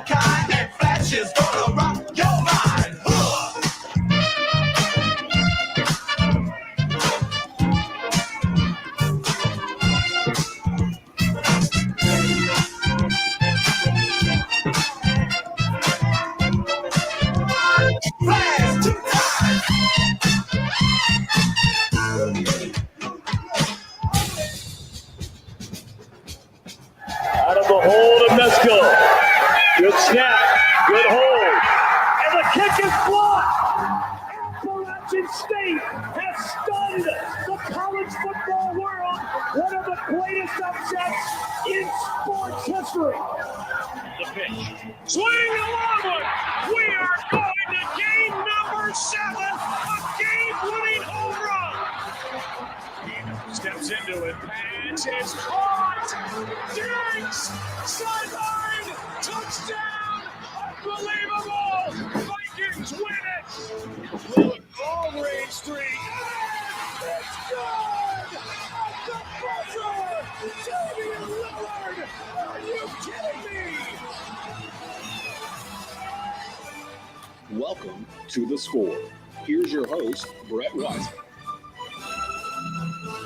kind, and Flash is gonna rock your mind. Flash tonight. Out of the hold of Mesco. Good snap. Good hold. And the kick is blocked. Appalachian State has stunned the college football world. One of the greatest upsets in sports history. The pitch. Swing the long one. We are going to game number 7. A game-winning home run. Steps into it. Pass is caught. Diggs. Sideline. Touchdown. Unbelievable. Vikings win it. Look, all range 3. It's good. At the buzzer. Damian Lillard. Are you kidding me? Welcome to The Score. Here's your host, Brett Wiseman.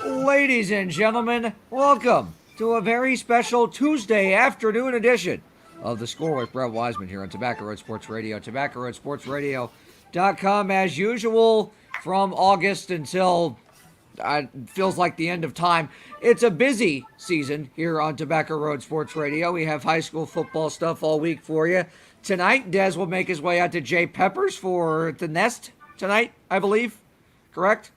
Ladies and gentlemen, welcome to a very special Tuesday afternoon edition of The Score with Brett Wiseman here on Tobacco Road Sports Radio, TobaccoRoadSportsRadio.com. As usual, from August until feels like the end of time. It's a busy season here on Tobacco Road Sports Radio. We have high school football stuff all week for you. Tonight, Des will make his way out to Jay Peppers for the Nest tonight, I believe. Correct?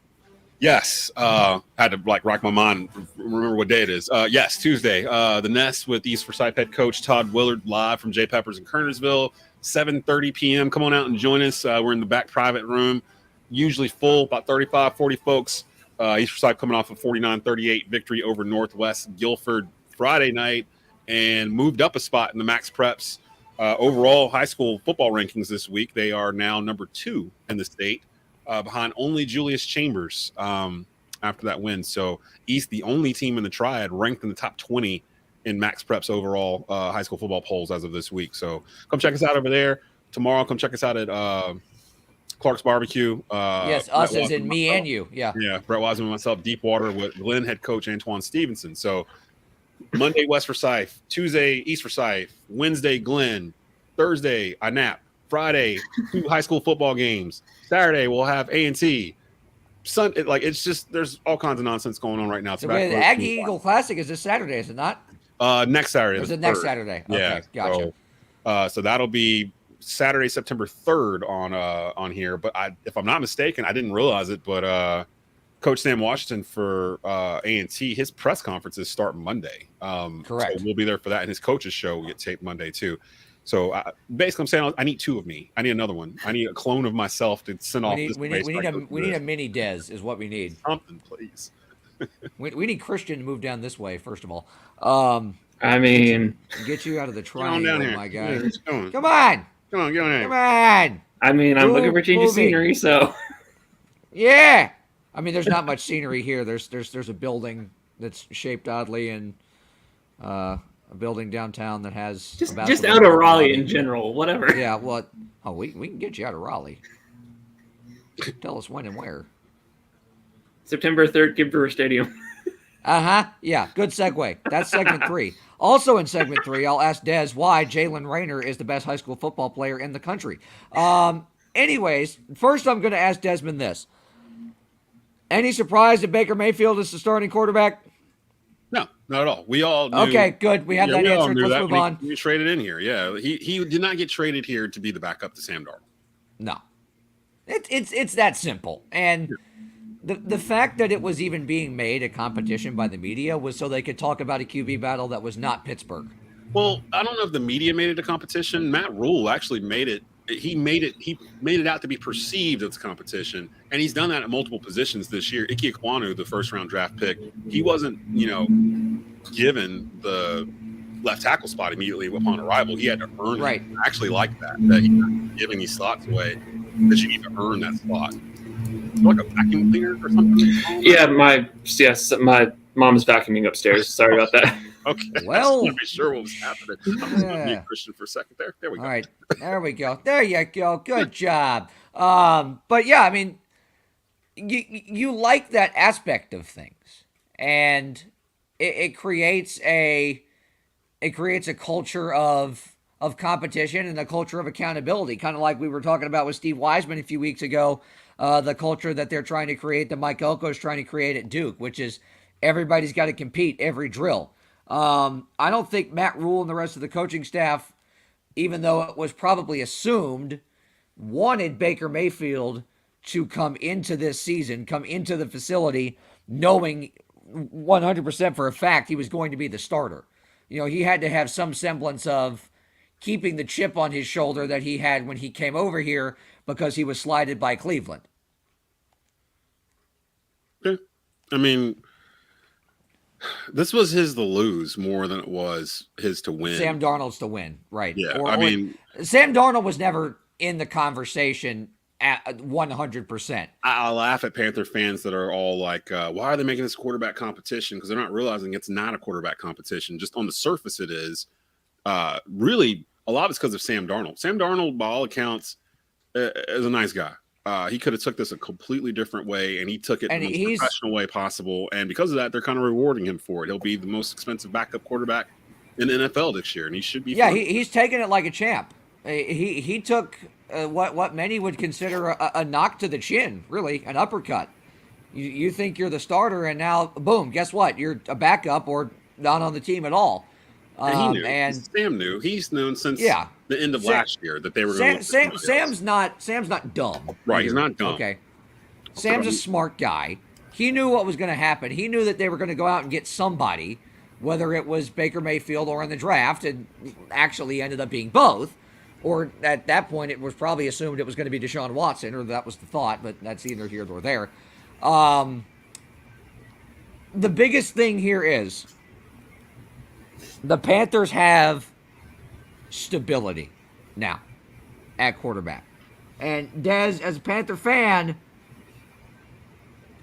Yes. Had to rack my mind, remember what day it is. Yes, Tuesday. The Nest with East Forsyth head coach Todd Willard live from Jay Peppers in Kernersville, 7:30 p.m. Come on out and join us. We're in the back private room, usually full, about 35, 40 folks. East Forsyth coming off a 49-38 victory over Northwest Guilford Friday night and moved up a spot in the Max Preps overall high school football rankings this week. They are now number 2 in the state. Behind only Julius Chambers after that win. So East, the only team in the Triad, ranked in the top 20 in Max Preps overall high school football polls as of this week. So come check us out over there. Tomorrow, come check us out at Clark's Barbecue. Yes, us as in me and you. Yeah. Yeah, Brett Wiseman and myself, Deepwater with Glenn head coach Antoine Stevenson. So Monday, West Forsyth. Tuesday, East Forsyth. Wednesday, Glenn. Thursday, INAP. Friday, 2 high school football games. Saturday, we'll have A&T. Sunday, it's just there's all kinds of nonsense going on right now. So the Aggie Eagle Classic is this Saturday, is it not? Next Saturday. Is it next Saturday? Okay, yeah, gotcha. So that'll be Saturday, September 3rd on here. But if I'm not mistaken, I didn't realize it, but Coach Sam Washington for A&T, his press conferences start Monday. Correct. So we'll be there for that, and his coach's show will get taped Monday too. So basically, I'm saying I need 2 of me. I need another one. I need a clone of myself to send off. We need a mini Des is what we need. Something, please. we need Christian to move down this way first of all. I mean, get you out of the triangle, my guy. Come on, get on come on. I mean, I'm looking for change of scenery, so yeah. I mean, there's not much scenery here. There's a building that's shaped oddly and a building downtown that has just out of Raleigh in general, whatever. Yeah, well, we can get you out of Raleigh. Tell us when and where. September 3rd, Gibb Brewer Stadium. Yeah, good segue. That's segment 3. Also in segment 3, I'll ask Des why Jalen Rayner is the best high school football player in the country. Anyways, first I'm going to ask Desmond this. Any surprise that Baker Mayfield is the starting quarterback? No, not at all. We all knew. Okay, good. We have that answered. Let's move on. He traded in here. Yeah, he did not get traded here to be the backup to Sam Darnold. No, it's that simple. And the fact that it was even being made a competition by the media was so they could talk about a QB battle that was not Pittsburgh. Well, I don't know if the media made it a competition. Matt Rule actually made it. He made it out to be perceived as competition, and he's done that at multiple positions this year. Ike Ekwonu, the first-round draft pick, he wasn't, given the left tackle spot immediately upon arrival. He had to earn it. Right. I actually like that he's not giving these slots away, that you need to earn that slot. Like a vacuum cleaner or something? Yeah, my mom's vacuuming upstairs. Sorry about that. Okay. Well, I just want to be sure what was happening. I'm just going to mute Christian for a second. There we go. All right. There we go. There you go. Good job. But yeah, I mean, you like that aspect of things, and it creates a culture of competition and a culture of accountability, kind of like we were talking about with Steve Wiseman a few weeks ago. The culture that they're trying to create, that Mike Elko is trying to create at Duke, which is everybody's got to compete every drill. I don't think Matt Rule and the rest of the coaching staff, even though it was probably assumed, wanted Baker Mayfield to come into this season, come into the facility, knowing 100% for a fact he was going to be the starter. You know, he had to have some semblance of keeping the chip on his shoulder that he had when he came over here because he was slighted by Cleveland. Okay. I mean, this was his to lose more than it was his to win. Sam Darnold's to win, right? Yeah, Sam Darnold was never in the conversation at 100%. I laugh at Panther fans that are all like, why are they making this quarterback competition? Because they're not realizing it's not a quarterback competition. Just on the surface it is. Really, a lot of it's because of Sam Darnold. Sam Darnold, by all accounts, is a nice guy. He could have took this a completely different way, and he took it in the most professional way possible. And because of that, they're kind of rewarding him for it. He'll be the most expensive backup quarterback in the NFL this year, and he should be. Yeah, he's taking it like a champ. He took what many would consider a knock to the chin, really, an uppercut. You think you're the starter, and now, boom, guess what? You're a backup or not on the team at all. And he knew. And Sam knew. He's known since the end of last year that they were going to Sam's not dumb. Right, he's not dumb. Okay. Sam's a smart guy. He knew what was going to happen. He knew that they were going to go out and get somebody, whether it was Baker Mayfield or in the draft, and actually ended up being both. Or at that point, it was probably assumed it was going to be Deshaun Watson, or that was the thought, but that's neither here nor there. The biggest thing here is the Panthers have stability now at quarterback. And Dez, as a Panther fan,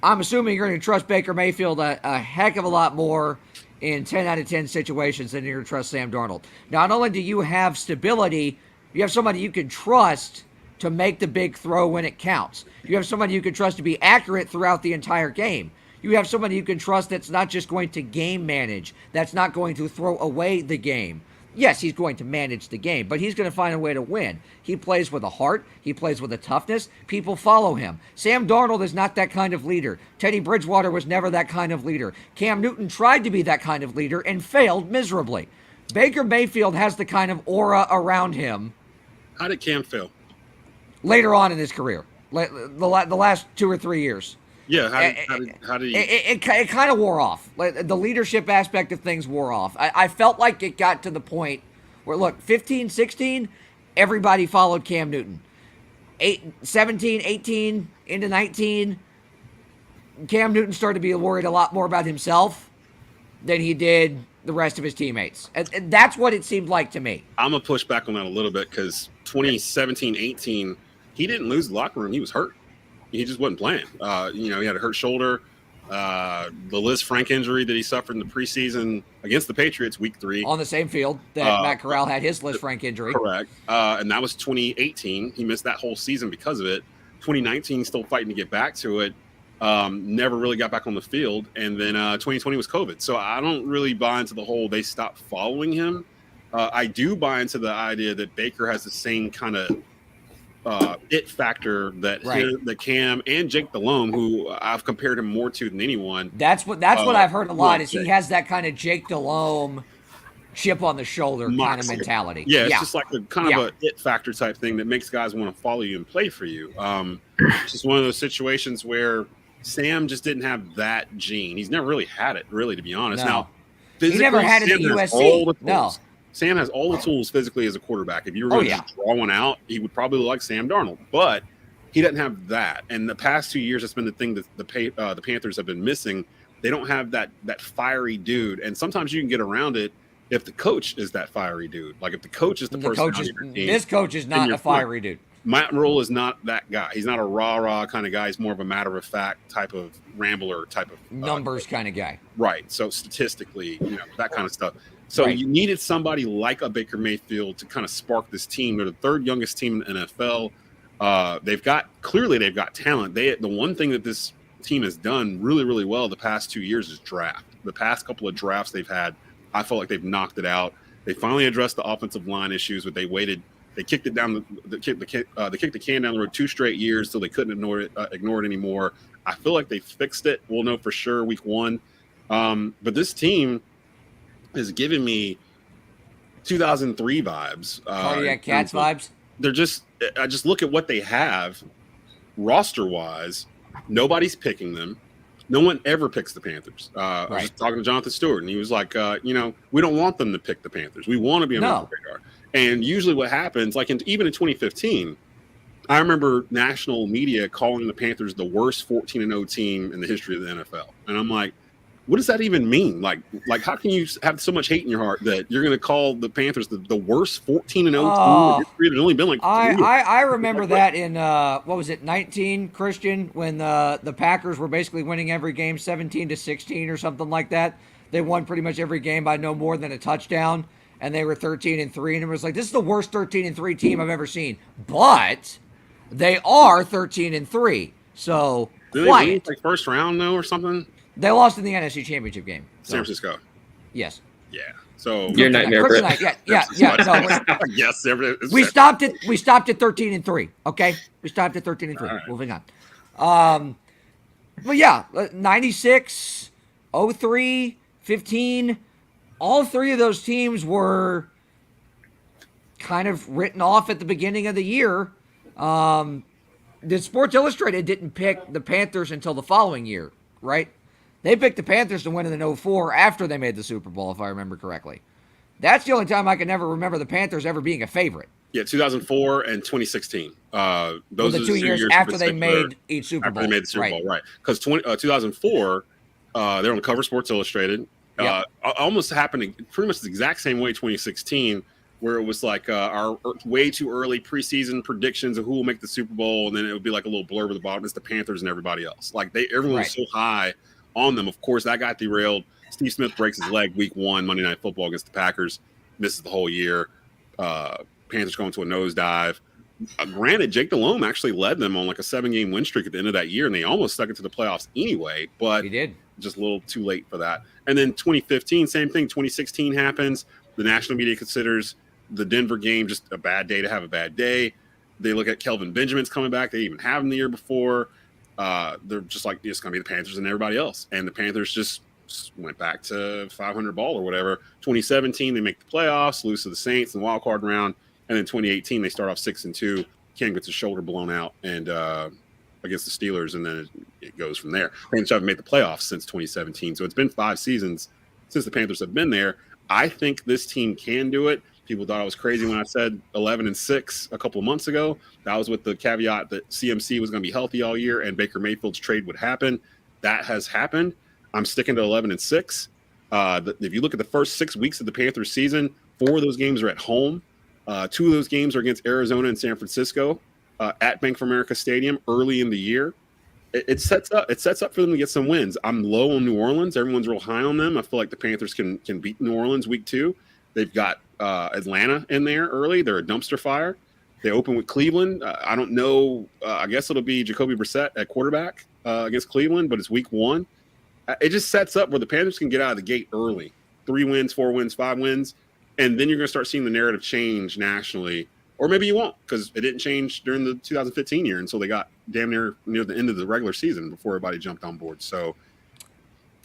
I'm assuming you're going to trust Baker Mayfield a heck of a lot more in 10 out of 10 situations than you're going to trust Sam Darnold. Not only do you have stability, you have somebody you can trust to make the big throw when it counts. You have somebody you can trust to be accurate throughout the entire game. You have somebody you can trust that's not just going to game manage, that's not going to throw away the game. Yes, he's going to manage the game, but he's going to find a way to win. He plays with a heart. He plays with a toughness. People follow him. Sam Darnold is not that kind of leader. Teddy Bridgewater was never that kind of leader. Cam Newton tried to be that kind of leader and failed miserably. Baker Mayfield has the kind of aura around him. How did Cam fail? Later on in his career, the last 2 or 3 years. Yeah, how did he? It kind of wore off. Like, the leadership aspect of things wore off. I felt like it got to the point where, look, 15, 16, everybody followed Cam Newton. 17, 18, into 19, Cam Newton started to be worried a lot more about himself than he did the rest of his teammates. And that's what it seemed like to me. I'm going to push back on that a little bit because 2017, 18, he didn't lose the locker room. He was hurt. He just wasn't playing. He had a hurt shoulder. The Liz Frank injury that he suffered in the preseason against the Patriots, week 3. On the same field that Matt Corral had his Liz Frank injury. Correct. And that was 2018. He missed that whole season because of it. 2019, still fighting to get back to it. Never really got back on the field. And then 2020 was COVID. So I don't really buy into the whole they stopped following him. I do buy into the idea that Baker has the same kind of it factor that the Cam and Jake Delhomme, who I've compared him more to than anyone. That's what I've heard a lot is he has that kind of Jake Delhomme chip on the shoulder kind of mentality. Yeah, it's just like a kind of a it factor type thing that makes guys want to follow you and play for you. It's just one of those situations where Sam just didn't have that gene. He's never really had it, really, to be honest. No. Now, he never had it at USC. No. Sam has all the tools physically as a quarterback. If you were going to just draw one out, he would probably look like Sam Darnold. But he doesn't have that. And the past 2 years, that's been the thing that the Panthers have been missing. They don't have that fiery dude. And sometimes you can get around it if the coach is that fiery dude. Like if the coach is the person. This coach is not a fiery dude. Matt Rule is not that guy. He's not a rah kind of guy. He's more of a matter of fact type of rambler type of numbers kind of guy. Right. So statistically, that kind of stuff. So you needed somebody like a Baker Mayfield to kind of spark this team. They're the third youngest team in the NFL. They've got talent. The one thing that this team has done really, really well the past 2 years is draft. The past couple of drafts they've had, I felt like they've knocked it out. They finally addressed the offensive line issues, but they waited. They kicked it down. They kicked the can down the road 2 straight years, so they couldn't ignore it anymore. I feel like they fixed it. We'll know for sure week 1. But this team is giving me 2003 vibes. Cardiac Cats vibes. They're just. I just look at what they have, roster wise. Nobody's picking them. No one ever picks the Panthers. I was talking to Jonathan Stewart, and he was like, we don't want them to pick the Panthers. We want to be on the radar. And usually what happens, like even in 2015, I remember national media calling the Panthers the worst 14-0 team in the history of the NFL. And I'm like, what does that even mean? Like how can you have so much hate in your heart that you're going to call the Panthers the worst 14-0 team in the history? It's only been like 3 years. I remember that in, 19, Christian, when the Packers were basically winning every game 17-16 or something like that. They won pretty much every game by no more than a touchdown, and they were 13-3, and it was like, this is the worst 13-3 team I've ever seen. But they are 13-3, so did they win, like first round though or something? They lost in the NFC Championship game. So. San Francisco. Yes. Yeah. So your nightmare, Brett. Yeah. No, yes. We stopped at 13-3. Okay, we stopped at 13-3. Right. Moving on. But yeah, 96, 03, 15. All 3 of those teams were kind of written off at the beginning of the year. The Sports Illustrated didn't pick the Panthers until the following year, right? They picked the Panthers to win in 04 after they made the Super Bowl, if I remember correctly. That's the only time I can ever remember the Panthers ever being a favorite. Yeah, 2004 and 2016. Those were the 2 years after they made each Super Bowl. After they made the Super Bowl, right. Because 2004, they're on the cover of Sports Illustrated. Almost happened pretty much the exact same way 2016, where it was like our way too early preseason predictions of who will make the Super Bowl, and then it would be like a little blurb at the bottom. It's the Panthers and everybody else. Like everyone was so high on them. Of course, that got derailed. Steve Smith breaks his leg week 1, Monday Night Football against the Packers. Misses the whole year. Panthers going to a nosedive. Granted, Jake Delhomme actually led them on like a 7-game win streak at the end of that year, and they almost stuck it to the playoffs anyway, but he did. Just a little too late for that. And then 2015, same thing. 2016 happens. The national media considers the Denver game just a bad day to have a bad day. They look at Kelvin Benjamin's coming back. They even have him the year before. They're just like, it's going to be the Panthers and everybody else. And the Panthers just went back to 500 ball or whatever. 2017, they make the playoffs, lose to the Saints in the wild card round. And then 2018, they start off 6-2. Cam gets his shoulder blown out and against the Steelers, and then it goes from there. Panthers haven't made the playoffs since 2017. So it's been 5 seasons since the Panthers have been there. I think this team can do it. People thought I was crazy when I said 11-6 a couple of months ago. That was with the caveat that CMC was going to be healthy all year and Baker Mayfield's trade would happen. That has happened. I'm sticking to 11-6. If you look at the first 6 weeks of the Panthers season, 4 of those games are at home. 2 of those games are against Arizona and San Francisco at Bank of America Stadium early in the year. It sets up for them to get some wins. I'm low on New Orleans. Everyone's real high on them. I feel like the Panthers can beat New Orleans week 2. They've got Atlanta in there early. They're a dumpster fire. They open with Cleveland. I don't know. I guess it'll be Jacoby Brissett at quarterback against Cleveland, but it's week 1. It just sets up where the Panthers can get out of the gate early. 3 wins, 4 wins, 5 wins. And then you're going to start seeing the narrative change nationally. Or maybe you won't, because it didn't change during the 2015 year until they got damn near the end of the regular season before everybody jumped on board. So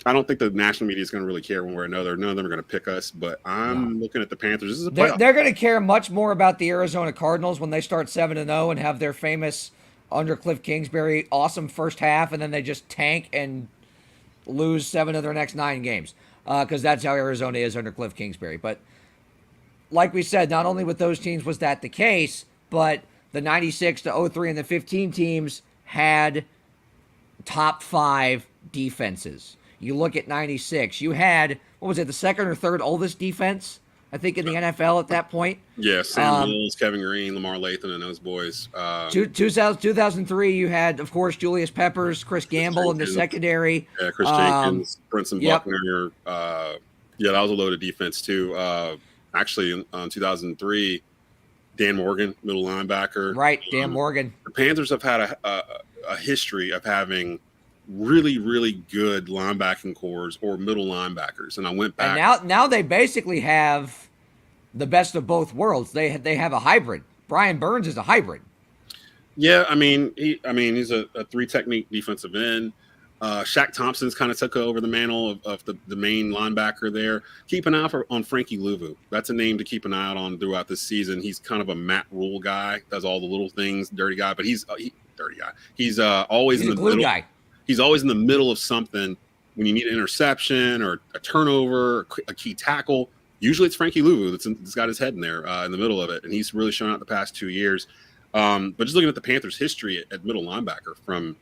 I don't think the national media is going to really care one way or another. None of them are going to pick us, but I'm looking at the Panthers. This is a playoff. They're going to care much more about the Arizona Cardinals when they start 7-0 and have their famous under Cliff Kingsbury awesome first half, and then they just tank and lose 7 of their next 9 games, because that's how Arizona is under Cliff Kingsbury. But like we said, not only with those teams was that the case, but the 96 to 03 and the 15 teams had top 5 defenses. You look at 96, you had, what was it, the second or third oldest defense I think, in the NFL at that point. Yeah, Sam Mills, Kevin Green, Lamar Lathan, and those boys. 2003, you had, of course, Julius Peppers, Chris Gamble in the secondary. Yeah, Chris Jenkins, Brinson Yep. Buckner. Yeah, that was a loaded defense too. Actually, in 2003, Dan Morgan, middle linebacker. Right, Dan Morgan. The Panthers have had a history of having really, really good linebacking cores or middle linebackers. And I went back. And now they basically have the best of both worlds. They have a hybrid. Brian Burns is a hybrid. Yeah, he's a three technique defensive end. Shaq Thompson's kind of took over the mantle of the main linebacker there. Keep an eye on Frankie Louvu. That's a name to keep an eye out on throughout this season. He's kind of a Matt Rule guy, does all the little things, dirty guy, but he's dirty guy. He's always in the glue middle. Guy. He's always in the middle of something when you need an interception or a turnover, a key tackle. Usually it's Frankie Louvu that's got his head in there in the middle of it, and he's really shown out the past 2 years. But just looking at the Panthers' history at middle linebacker from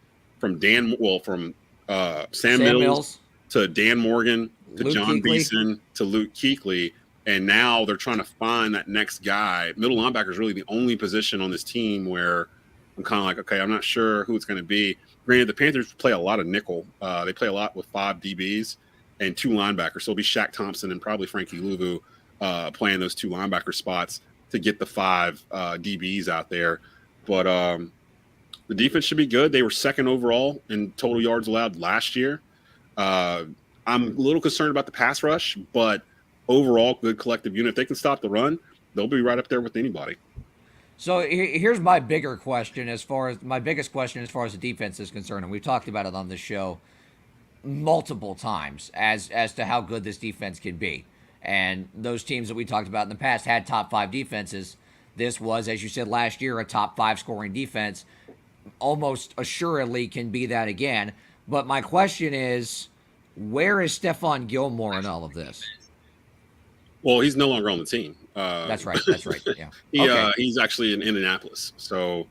Sam Mills to Dan Morgan to Luke John Kuechly. Beeson to Luke Kuechly, and now they're trying to find that next guy. Middle linebacker is really the only position on this team where I'm kind of like, okay, I'm not sure who it's going to be. Granted, the Panthers play a lot of nickel. They play a lot with 5 DBs and 2 linebackers. So it'll be Shaq Thompson and probably Frankie Louvu playing those 2 linebacker spots to get the 5 DBs out there. But the defense should be good. They were second overall in total yards allowed last year. I'm a little concerned about the pass rush, but overall, good collective unit. If they can stop the run, they'll be right up there with anybody. So here's my biggest question as far as the defense is concerned, and we've talked about it on the show multiple times as to how good this defense can be. And those teams that we talked about in the past had top 5 defenses. This was, as you said last year, a top 5 scoring defense. Almost assuredly can be that again. But my question is, where is Stephon Gilmore in all of this? Well, he's no longer on the team. That's right. Yeah. He's actually in Indianapolis. So,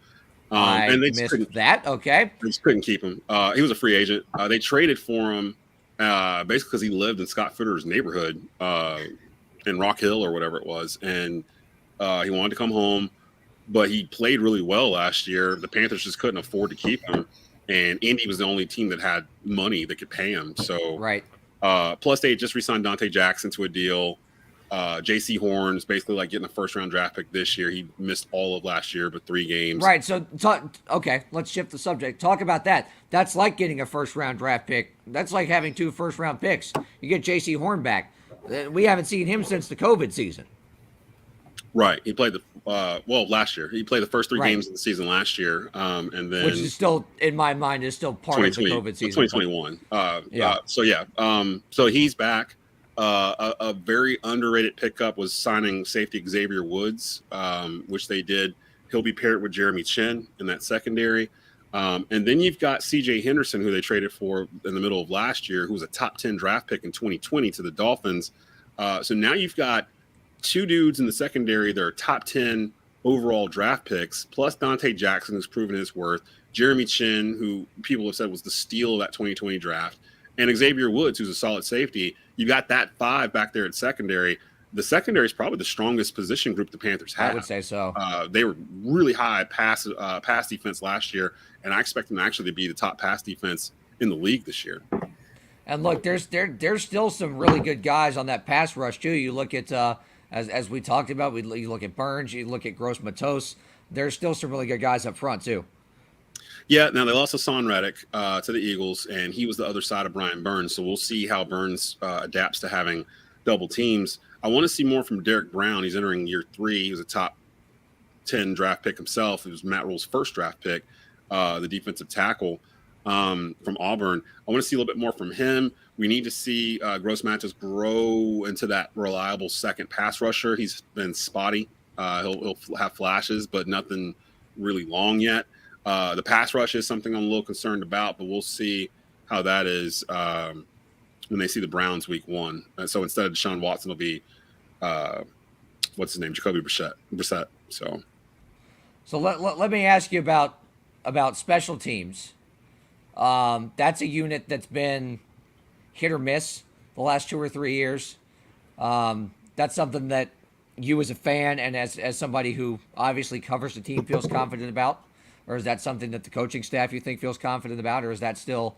I and they missed that. Okay. They just couldn't keep him. He was a free agent. They traded for him basically because he lived in Scott Fitter's neighborhood in Rock Hill or whatever it was, and he wanted to come home. But he played really well last year. The Panthers just couldn't afford to keep him, and Indy was the only team that had money that could pay him. So, right. Plus, they just re-signed Dante Jackson to a deal. J.C. Horn's basically like getting a first-round draft pick this year. He missed all of last year, but 3 games. Right. So, okay, let's shift the subject. Talk about that. That's like getting a first-round draft pick. That's like having 2 first-round picks. You get J.C. Horn back. We haven't seen him since the COVID season. Right. He played last year. He played the first 3 games of the season last year, and then which is still, in my mind, is still part of the COVID season. 2021. Yeah. So he's back. A very underrated pickup was signing safety Xavier Woods, which they did. He'll be paired with Jeremy Chin in that secondary. And then you've got C.J. Henderson, who they traded for in the middle of last year, who was a top 10 draft pick in 2020 to the Dolphins. So now you've got 2 dudes in the secondary that are top 10 overall draft picks, plus Dante Jackson, who's proven his worth, Jeremy Chin, who people have said was the steal of that 2020 draft, and Xavier Woods, who's a solid safety. You got that 5 back there at secondary. The secondary is probably the strongest position group the Panthers have. I would say so. They were really high pass defense last year, and I expect them actually to be the top pass defense in the league this year. And look, there's still some really good guys on that pass rush too. You look at as we talked about, you look at Burns, you look at Gross Matos. There's still some really good guys up front too. Yeah, now they lost Hassan Reddick to the Eagles, and he was the other side of Brian Burns. So we'll see how Burns adapts to having double teams. I want to see more from Derek Brown. He's entering year 3. He was a top 10 draft pick himself. It was Matt Rule's first draft pick, the defensive tackle from Auburn. I want to see a little bit more from him. We need to see Gross Matos grow into that reliable second pass rusher. He's been spotty. He'll have flashes, but nothing really long yet. The pass rush is something I'm a little concerned about, but we'll see how that is when they see the Browns week 1. And so instead of Deshaun Watson, it'll be what's his name, Jacoby Brissett. So let me ask you about special teams. That's a unit that's been hit or miss the last 2 or 3 years. That's that's something that you as a fan and as somebody who obviously covers the team feels confident about? Or is that something that the coaching staff you think feels confident about? Or is that still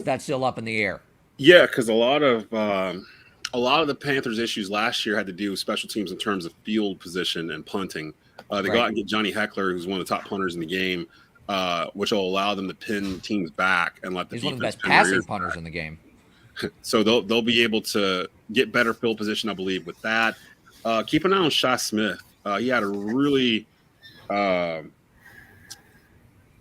up in the air? Yeah, because a lot of the Panthers' issues last year had to do with special teams in terms of field position and punting. They go out and get Johnny Heckler, who's one of the top punters in the game, which will allow them to pin teams back and let the He's defense one of the best pin their passing ears punters back. in the game. So they'll be able to get better field position, I believe, with that. Keep an eye on Shi Smith. He had a really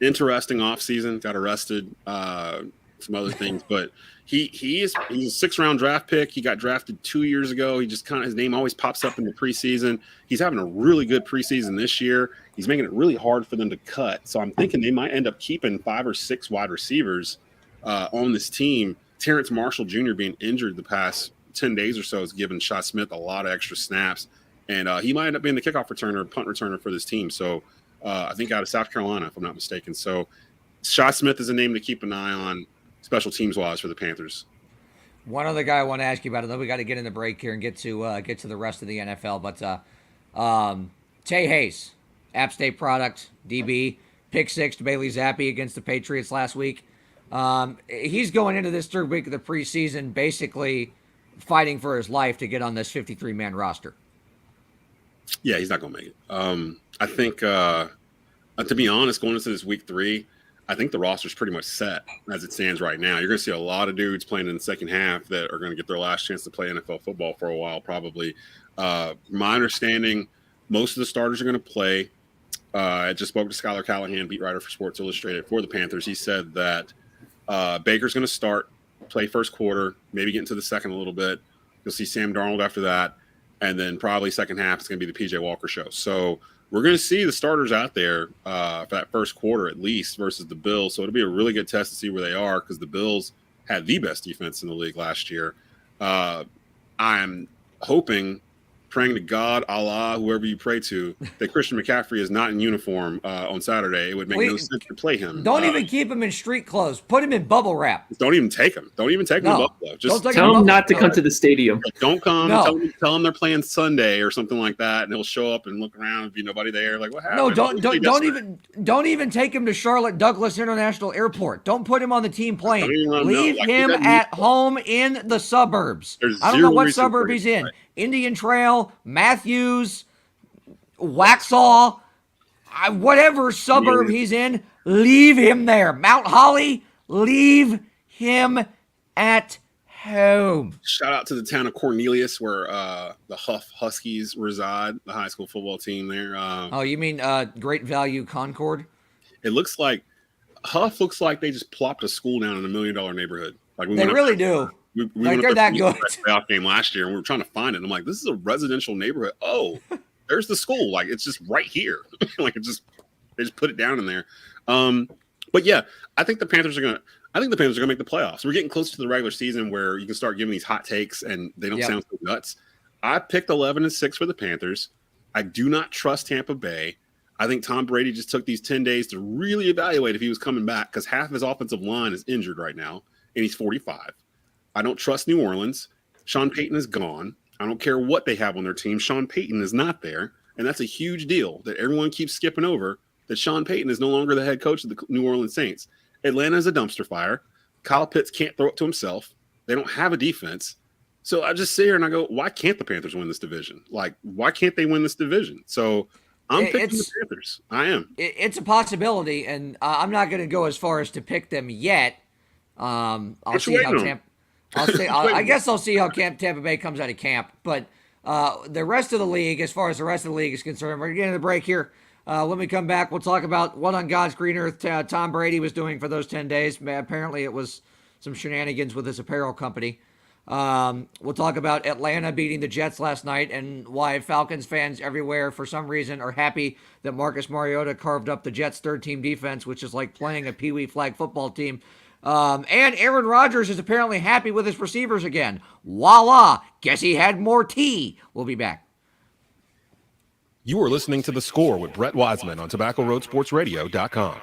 interesting offseason. Got arrested, some other things, but he's a 6th-round draft pick. He got drafted 2 years ago. He just his name always pops up in the preseason. He's having a really good preseason this year. He's making it really hard for them to cut. So I'm thinking they might end up keeping 5 or 6 wide receivers on this team. Terrence Marshall Jr. being injured the past 10 days or so has given Shi Smith a lot of extra snaps, and he might end up being the kickoff returner, punt returner for this team. So I think out of South Carolina, if I'm not mistaken. So Shi Smith is a name to keep an eye on special teams wise for the Panthers. One other guy I want to ask you about, and then we got to get in the break here and get to the rest of the NFL. But Tay Hayes, App State product, DB, pick 6 to Bailey Zappi against the Patriots last week. He's going into this 3rd week of the preseason basically fighting for his life to get on this 53-man roster. Yeah, he's not going to make it. I think, to be honest, going into this week 3, I think the roster's pretty much set as it stands right now. You're going to see a lot of dudes playing in the second half that are going to get their last chance to play NFL football for a while, probably. My understanding, most of the starters are going to play. I just spoke to Skylar Callahan, beat writer for Sports Illustrated for the Panthers. He said that Baker's going to start, play first quarter, maybe get into the second a little bit. You'll see Sam Darnold after that. And then probably second half, it's going to be the P.J. Walker show. So we're going to see the starters out there for that first quarter at least versus the Bills. So it'll be a really good test to see where they are because the Bills had the best defense in the league last year. I'm hoping, praying to God, Allah, whoever you pray to, that Christian McCaffrey is not in uniform on Saturday. It would make no sense to play him. Don't even keep him in street clothes. Put him in bubble wrap. Don't even take him. Don't even take him in Buffalo. Just tell him not to come to the stadium. Don't come. No. Tell him they're playing Sunday or something like that, and he'll show up and look around and be nobody there. Like, what happened? No, don't even take him to Charlotte Douglas International Airport. Don't put him on the team plane. Leave him at home in the suburbs. I don't know what suburb he's in. Indian Trail, Matthews, Waxhaw, whatever suburb he's in, leave him there. Mount Holly, leave him at home. Shout out to the town of Cornelius where the Huskies reside, the high school football team there. Oh, you mean Great Value Concord? It looks like Huff looks like they just plopped a school down in $1 million neighborhood. Like They really do. We Like, they're that good. Playoff game last year, and we were trying to find it. And I'm like, this is a residential neighborhood. Oh, there's the school. Like, it's just right here. Like, they just put it down in there. But yeah, I think the Panthers are gonna make the playoffs. We're getting close to the regular season where you can start giving these hot takes, and they don't sound so nuts. I picked 11-6 for the Panthers. I do not trust Tampa Bay. I think Tom Brady just took these 10 days to really evaluate if he was coming back because half of his offensive line is injured right now, and he's 45. I don't trust New Orleans. Sean Payton is gone. I don't care what they have on their team. Sean Payton is not there. And that's a huge deal that everyone keeps skipping over, that Sean Payton is no longer the head coach of the New Orleans Saints. Atlanta is a dumpster fire. Kyle Pitts can't throw it to himself. They don't have a defense. So I just sit here and I go, why can't the Panthers win this division? Like, why can't they win this division? So I'm picking the Panthers. I am. It's a possibility, and I'm not going to go as far as to pick them yet. I'll see how Tampa. I guess I'll see how Tampa Bay comes out of camp. But the rest of the league, as far as the rest of the league is concerned, we're getting a break here. When we come back, we'll talk about what on God's green earth Tom Brady was doing for those 10 days. Apparently, it was some shenanigans with his apparel company. We'll talk about Atlanta beating the Jets last night and why Falcons fans everywhere, for some reason, are happy that Marcus Mariota carved up the Jets' third-team defense, which is like playing a Pee Wee flag football team. And Aaron Rodgers is apparently happy with his receivers again. Voila! Guess he had more tea. We'll be back. You are listening to The Score with Brett Wiseman on TobaccoRoadSportsRadio.com.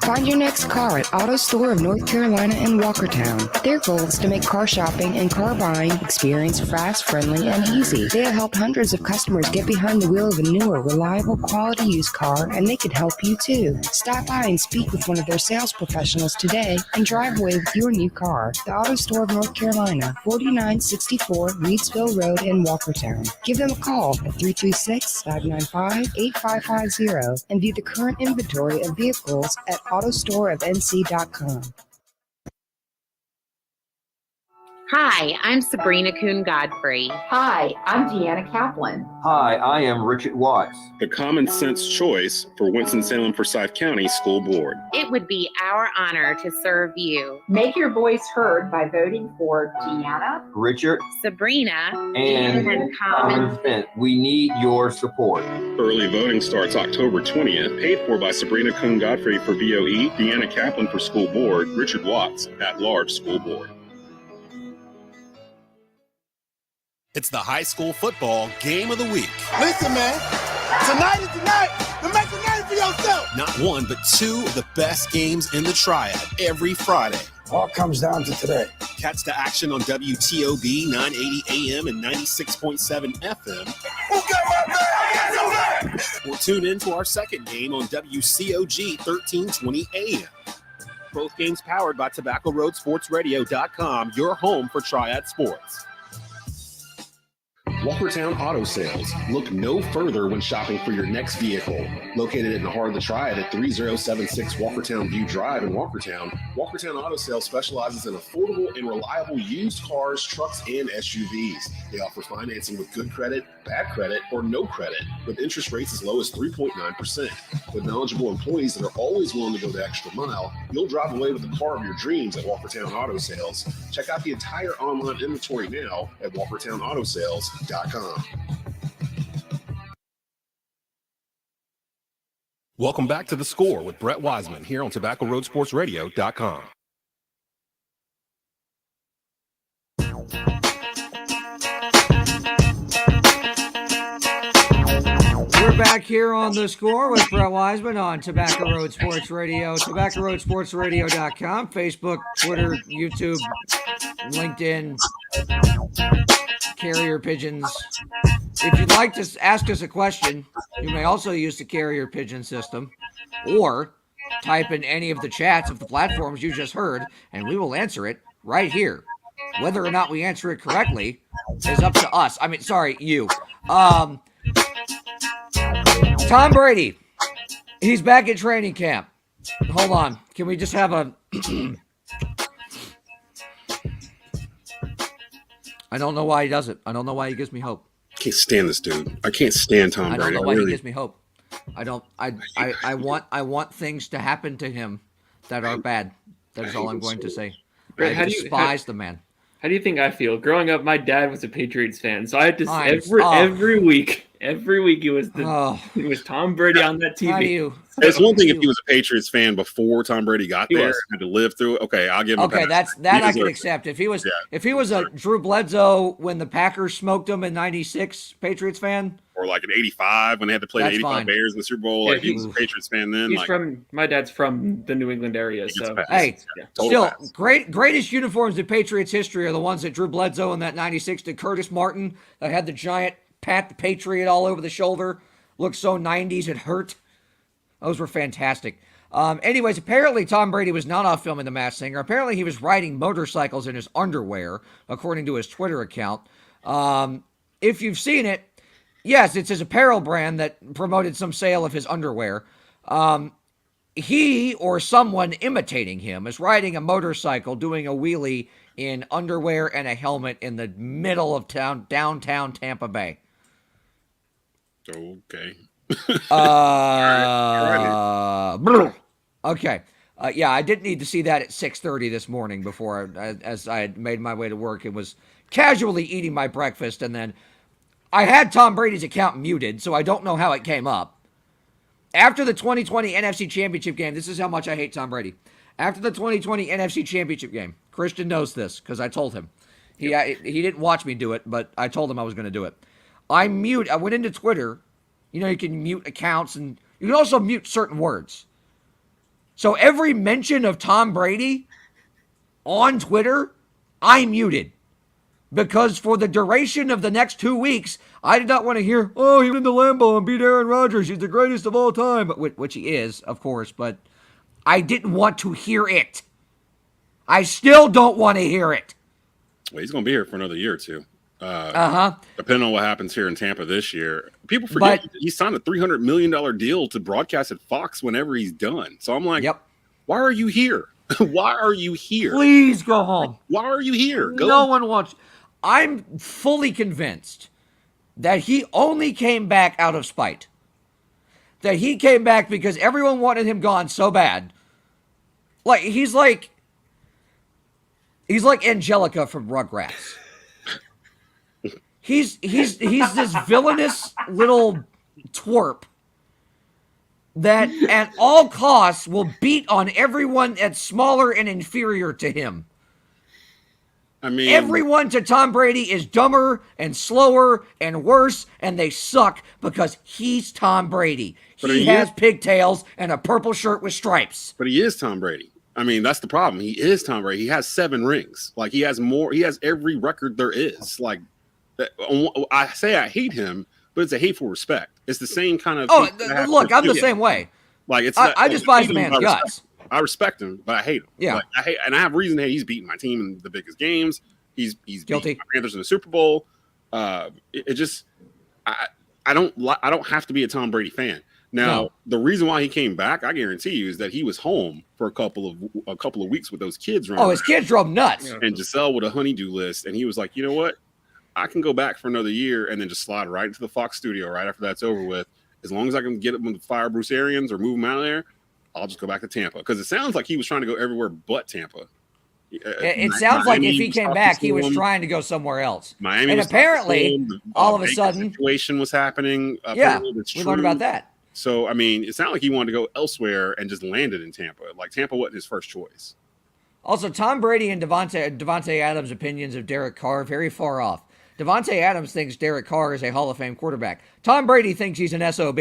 Find your next car at Auto Store of North Carolina in Walkertown. Their goal is to make car shopping and car buying experience fast, friendly, and easy. They have helped hundreds of customers get behind the wheel of a newer, reliable, quality used car, and they could help you too. Stop by and speak with one of their sales professionals today and drive away with your new car. The Auto Store of North Carolina, 4964 Reedsville Road in Walkertown. Give them a call at 336-595-8550 and view the current inventory of vehicles at autostoreofnc.com. Hi, I'm Sabrina Kuhn Godfrey. Hi, I'm Deanna Kaplan. Hi, I am Richard Watts. The common sense choice for Winston-Salem Forsyth County School Board. It would be our honor to serve you. Make your voice heard by voting for Deanna, Richard, Sabrina, and common sense. We need your support. Early voting starts October 20th, paid for by Sabrina Kuhn Godfrey for VOE, Deanna Kaplan for School Board, Richard Watts at Large School Board. It's the high school football game of the week. Listen, man, tonight is the night to make a name for yourself. Not one, but two of the best games in the triad every Friday. All comes down to today. Catch the action on WTOB 980 AM and 96.7 FM. Who got my man? Or tune in to our second game on WCOG 1320 AM. Both games powered by TobaccoRoadSportsRadio.com, your home for triad sports. Walkertown Auto Sales. Look no further when shopping for your next vehicle. Located in the heart of the Triad at 3076 Walkertown View Drive in Walkertown, Walkertown Auto Sales specializes in affordable and reliable used cars, trucks, and SUVs. They offer financing with good credit, bad credit, or no credit, with interest rates as low as 3.9%. With knowledgeable employees that are always willing to go the extra mile, you'll drive away with the car of your dreams at Walkertown Auto Sales. Check out the entire online inventory now at WalkertownAutoSales.com. Welcome back to The Score with Brett Wiseman here on TobaccoRoadSportsRadio.com. We're back here on The Score with Brett Wiseman on Tobacco Road Sports Radio, TobaccoRoadSportsRadio.com, Facebook, Twitter, YouTube, LinkedIn, carrier pigeons. If you'd like to ask us a question, you may also use the carrier pigeon system or type in any of the chats of the platforms you just heard, and we will answer it right here. Whether or not we answer it correctly is up to us. I mean, sorry, you. Tom Brady, he's back at training camp. Hold on. Can we just have a... I don't know why he does it. I don't know why he gives me hope. I can't stand this dude. I can't stand Tom Brady. I don't know why he gives me hope. I want things to happen to him that are bad. That is all I'm going to say. Brett, I despise the man. How do you think I feel? Growing up, my dad was a Patriots fan, so I had to every week it was Tom Brady on that TV. It's one thing if he was a Patriots fan before Tom Brady got there and had to live through it. Okay, I'll give him. Okay, that I can accept. If he was a Drew Bledsoe when the Packers smoked him in '96, Patriots fan, or like in '85 when they had to play the '85 Bears in the Super Bowl, like he was a Patriots fan then. My dad's from the New England area, so hey, still greatest uniforms in Patriots history are the ones that Drew Bledsoe in that '96 to Curtis Martin that had the giant Pat the Patriot all over the shoulder, looked so '90s it hurt. Those were fantastic. Anyways, apparently Tom Brady was not off filming The Masked Singer. Apparently he was riding motorcycles in his underwear, according to his Twitter account. If you've seen it, yes, it's his apparel brand that promoted some sale of his underwear. He or someone imitating him is riding a motorcycle, doing a wheelie in underwear and a helmet in the middle of downtown Tampa Bay. Okay. Okay. Yeah, I didn't need to see that at 6:30 this morning before, as I had made my way to work. It was casually eating my breakfast, and then I had Tom Brady's account muted, so I don't know how it came up. After the 2020 NFC Championship game, this is how much I hate Tom Brady. After the 2020 NFC Championship game, Christian knows this because I told him. He didn't watch me do it, but I told him I was going to do it. I went into Twitter. You know, you can mute accounts, and you can also mute certain words. So every mention of Tom Brady on Twitter, I muted. Because for the duration of the next 2 weeks, I did not want to hear, oh, he went into Lambeau and beat Aaron Rodgers. He's the greatest of all time. Which he is, of course, but I didn't want to hear it. I still don't want to hear it. Well, he's going to be here for another year or two. Depending on what happens here in Tampa this year. People forget he signed a $300 million deal to broadcast at Fox whenever he's done. So I'm like, why are you here? Why are you here? Please go home. Why are you here? No one wants. I'm fully convinced that he only came back out of spite. That he came back because everyone wanted him gone so bad. Like he's like Angelica from Rugrats. He's this villainous little twerp that at all costs will beat on everyone that's smaller and inferior to him. I mean, everyone to Tom Brady is dumber and slower and worse, and they suck because he's Tom Brady. He has pigtails and a purple shirt with stripes. But he is Tom Brady. I mean, that's the problem. He is Tom Brady. He has 7 rings. Like, he has more. He has every record there is. Like, I say I hate him, but it's a hateful respect. It's the same kind of. Oh, look, I'm the same way. Like, it's. I despise the man's guts. I respect him, but I hate him. Yeah, like, and I have reason to hate. He's beaten my team in the biggest games. He's guilty. Beat my Panthers in the Super Bowl. I don't have to be a Tom Brady fan. Now, the reason why he came back, I guarantee you, is that he was home for a couple of weeks with those kids. Oh, his kids drove nuts. And Giselle with a honeydew list, and he was like, you know what? I can go back for another year and then just slide right into the Fox studio right after that's over with. As long as I can get him to fire Bruce Arians or move him out of there, I'll just go back to Tampa. Because it sounds like he was trying to go everywhere but Tampa. It sounds like if he came back, he was trying to go somewhere else. Miami, and apparently, all of a sudden, situation was happening. We learned about that. So, I mean, it sounded like he wanted to go elsewhere and just landed in Tampa. Like, Tampa wasn't his first choice. Also, Tom Brady and Devontae Adams' opinions of Derek Carr are very far off. Devontae Adams thinks Derek Carr is a Hall of Fame quarterback. Tom Brady thinks he's an SOB.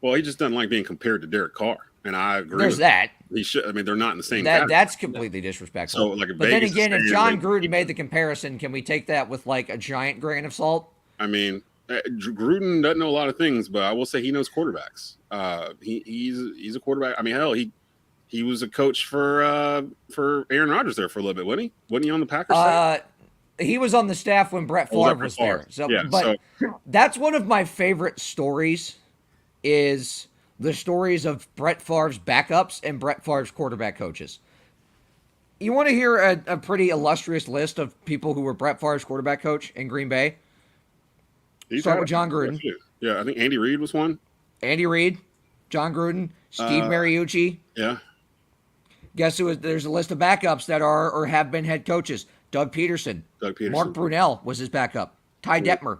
Well, he just doesn't like being compared to Derek Carr. And I agree. There's that. He should. I mean, they're not in the same category. That's completely disrespectful. So, like, but then again, if John Gruden made the comparison, can we take that with like a giant grain of salt? I mean, Gruden doesn't know a lot of things, but I will say he knows quarterbacks. He's a quarterback. I mean, hell, he was a coach for Aaron Rodgers there for a little bit, wasn't he? Wasn't he on the Packers side? He was on the staff when Brett Favre was there. So, yeah, but that's one of my favorite stories is the stories of Brett Favre's backups and Brett Favre's quarterback coaches. You want to hear a pretty illustrious list of people who were Brett Favre's quarterback coach in Green Bay? Start with John Gruden. Yeah, I think Andy Reid was one. Andy Reid, John Gruden, Steve Mariucci. Yeah. Guess who? There's a list of backups that are or have been head coaches. Doug Peterson. Mark Brunell was his backup. Ty Detmer.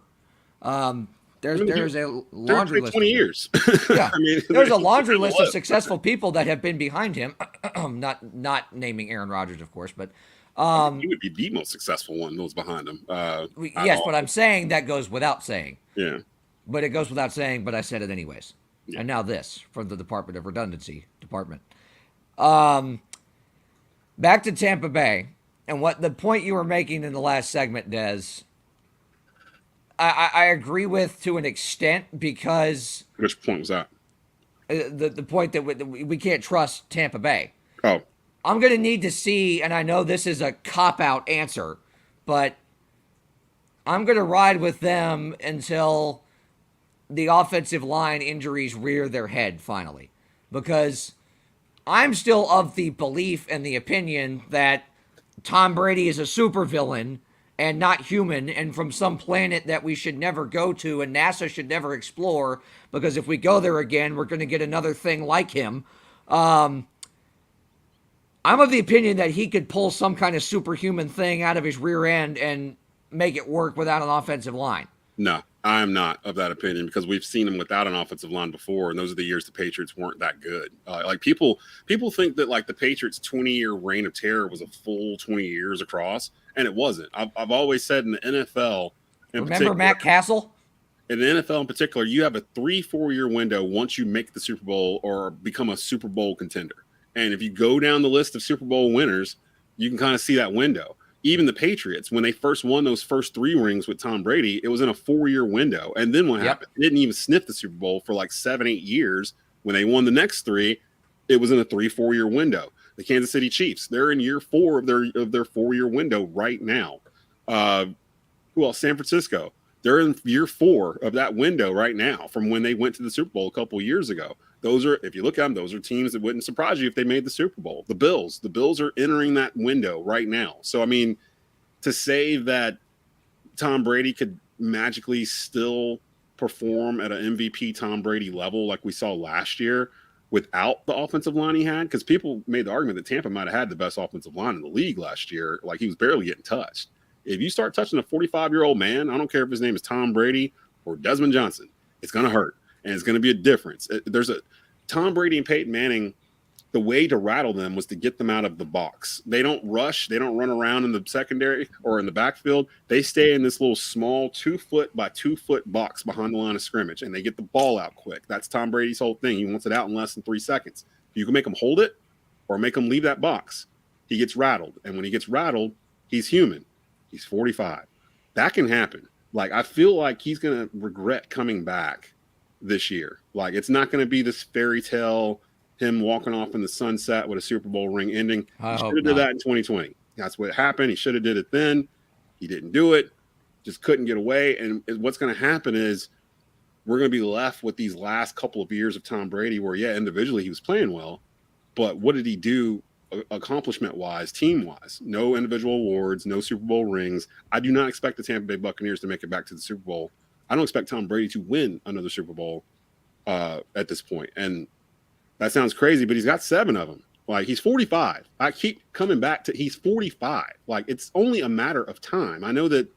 There's a laundry list. 20 years. Yeah. I mean, there's a laundry list of successful people that have been behind him. not naming Aaron Rodgers, of course, but he would be the most successful one that was behind him. Yes, but I'm saying that goes without saying. Yeah. But it goes without saying, but I said it anyways. Yeah. And now this from the Department of Redundancy department. Back to Tampa Bay. And what the point you were making in the last segment, Des, I agree with to an extent because... Which point was that? The point that we can't trust Tampa Bay. Oh. I'm going to need to see, and I know this is a cop-out answer, but I'm going to ride with them until the offensive line injuries rear their head finally. Because I'm still of the belief and the opinion that Tom Brady is a supervillain and not human and from some planet that we should never go to and NASA should never explore, because if we go there again, we're going to get another thing like him. I'm of the opinion that he could pull some kind of superhuman thing out of his rear end and make it work without an offensive line. No, I'm not of that opinion because we've seen him without an offensive line before, and those are the years the Patriots weren't that good. Like people think that like the Patriots' 20-year reign of terror was a full 20 years across, and it wasn't. I've always said in the NFL. Remember Matt Castle? in the NFL in particular, you have a 3-4 year window once you make the Super Bowl or become a Super Bowl contender. And if you go down the list of Super Bowl winners, you can kind of see that window. Even the Patriots, when they first won those first 3 rings with Tom Brady, it was in a 4-year window. And then what happened? They didn't even sniff the Super Bowl for like 7-8 years. When they won the next 3, it was in a 3-4 year window. The Kansas City Chiefs, they're in year 4 of their 4-year window right now. Who else? San Francisco, they're in year 4 of that window right now from when they went to the Super Bowl a couple of years ago. Those are, if you look at them, those are teams that wouldn't surprise you if they made the Super Bowl. The Bills are entering that window right now. So, I mean, to say that Tom Brady could magically still perform at an MVP Tom Brady level like we saw last year without the offensive line he had, because people made the argument that Tampa might have had the best offensive line in the league last year. Like, he was barely getting touched. If you start touching a 45-year-old man, I don't care if his name is Tom Brady or Desmond Johnson, it's going to hurt, and it's going to be a difference. There's a Tom Brady and Peyton Manning, the way to rattle them was to get them out of the box. They don't rush. They don't run around in the secondary or in the backfield. They stay in this little small 2-foot by 2-foot box behind the line of scrimmage, and they get the ball out quick. That's Tom Brady's whole thing. He wants it out in less than 3 seconds. If you can make him hold it or make him leave that box, he gets rattled. And when he gets rattled, he's human. He's 45. That can happen. Like, I feel like he's going to regret coming back this year. Like, it's not going to be this fairy tale, him walking off in the sunset with a Super Bowl ring ending. He should have did that in 2020. That's what happened. He should have did it then. He didn't do it. Just couldn't get away. And what's going to happen is we're going to be left with these last couple of years of Tom Brady where, yeah, individually he was playing well, but what did he do accomplishment-wise, team-wise? No individual awards, no Super Bowl rings. I do not expect the Tampa Bay Buccaneers to make it back to the Super Bowl. I don't expect Tom Brady to win another Super Bowl at this point. And that sounds crazy, but he's got 7 of them. Like, he's 45. I keep coming back to he's 45. Like, it's only a matter of time. I know that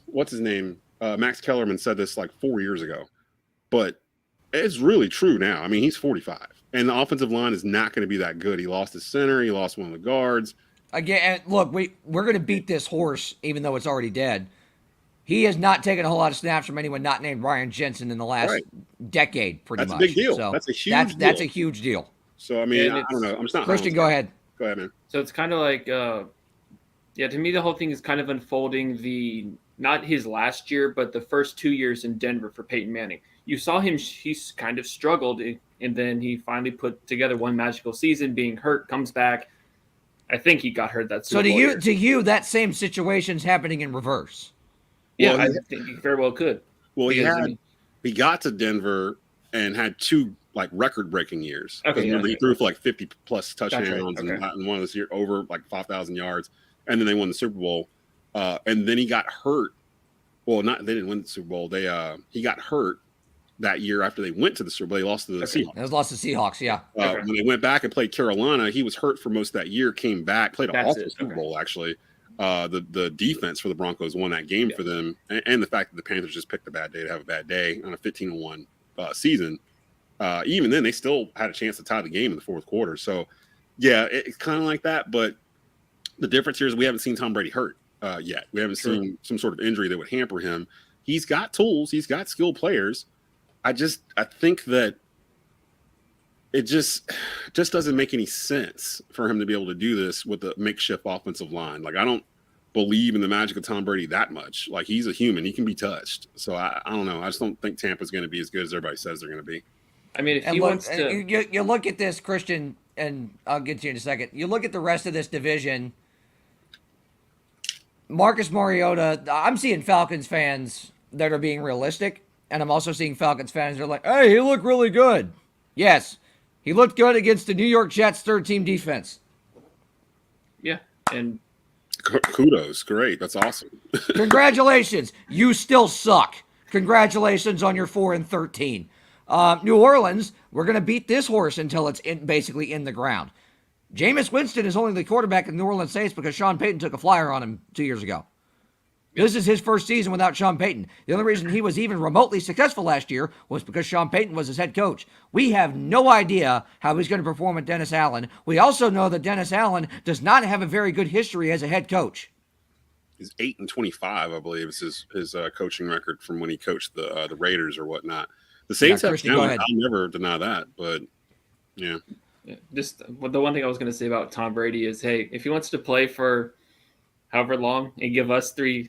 what's his name? Max Kellerman said this like 4 years ago, but it's really true now. I mean, he's 45, and the offensive line is not going to be that good. He lost his center. He lost one of the guards. Again, look, we're going to beat this horse, even though it's already dead. He has not taken a whole lot of snaps from anyone not named Ryan Jensen in the last decade, pretty much. That's a big deal. So that's a huge deal. That's a huge deal. So, I mean, I don't know. I'm just not. Christian, go ahead. Go ahead, man. So it's kind of like, to me, the whole thing is kind of unfolding not his last year, but the first 2 years in Denver for Peyton Manning. You saw him, he's kind of struggled, and then he finally put together one magical season, being hurt, comes back. I think he got hurt that So to you, that same situation's happening in reverse. Yeah, I think he very well could. Well, he got to Denver and had 2 like record-breaking years. Okay, he threw for like 50-plus touchdowns right. in one of those years, over like 5,000 yards, and then they won the Super Bowl. And then he got hurt. Well, they didn't win the Super Bowl. He got hurt that year after they went to the Super Bowl. They lost to the Seahawks. They lost to Seahawks, yeah. When they went back and played Carolina, he was hurt for most of that year, came back, played an awful Super Bowl, actually. The defense for the Broncos won that game for them, and the fact that the Panthers just picked a bad day to have a bad day on a 15-1 season. Even then, they still had a chance to tie the game in the fourth quarter. So, yeah, it's kind of like that. But the difference here is we haven't seen Tom Brady hurt yet. We haven't seen some sort of injury that would hamper him. He's got tools. He's got skilled players. I think that it just doesn't make any sense for him to be able to do this with a makeshift offensive line. Like, I don't believe in the magic of Tom Brady that much. Like, he's a human. He can be touched. So I don't know. I just don't think Tampa's going to be as good as everybody says they're going to be. I mean, if he wants to... You look at this, Christian, and I'll get to you in a second. You look at the rest of this division. Marcus Mariota, I'm seeing Falcons fans that are being realistic, and I'm also seeing Falcons fans that are like, hey, he looked really good. Yes, he looked good against the New York Jets' third-team defense. Yeah, and... Kudos. Great. That's awesome. Congratulations. You still suck. Congratulations on your 4-13. New Orleans, we're going to beat this horse until it's basically in the ground. Jameis Winston is only the quarterback in New Orleans Saints because Sean Payton took a flyer on him 2 years ago. This is his first season without Sean Payton. The only reason he was even remotely successful last year was because Sean Payton was his head coach. We have no idea how he's going to perform with Dennis Allen. We also know that Dennis Allen does not have a very good history as a head coach. He's 8-25, I believe, is his coaching record from when he coached the Raiders or whatnot. The Saints have talent. I'll never deny that, but yeah. Just the one thing I was going to say about Tom Brady is, hey, if he wants to play for however long and give us $300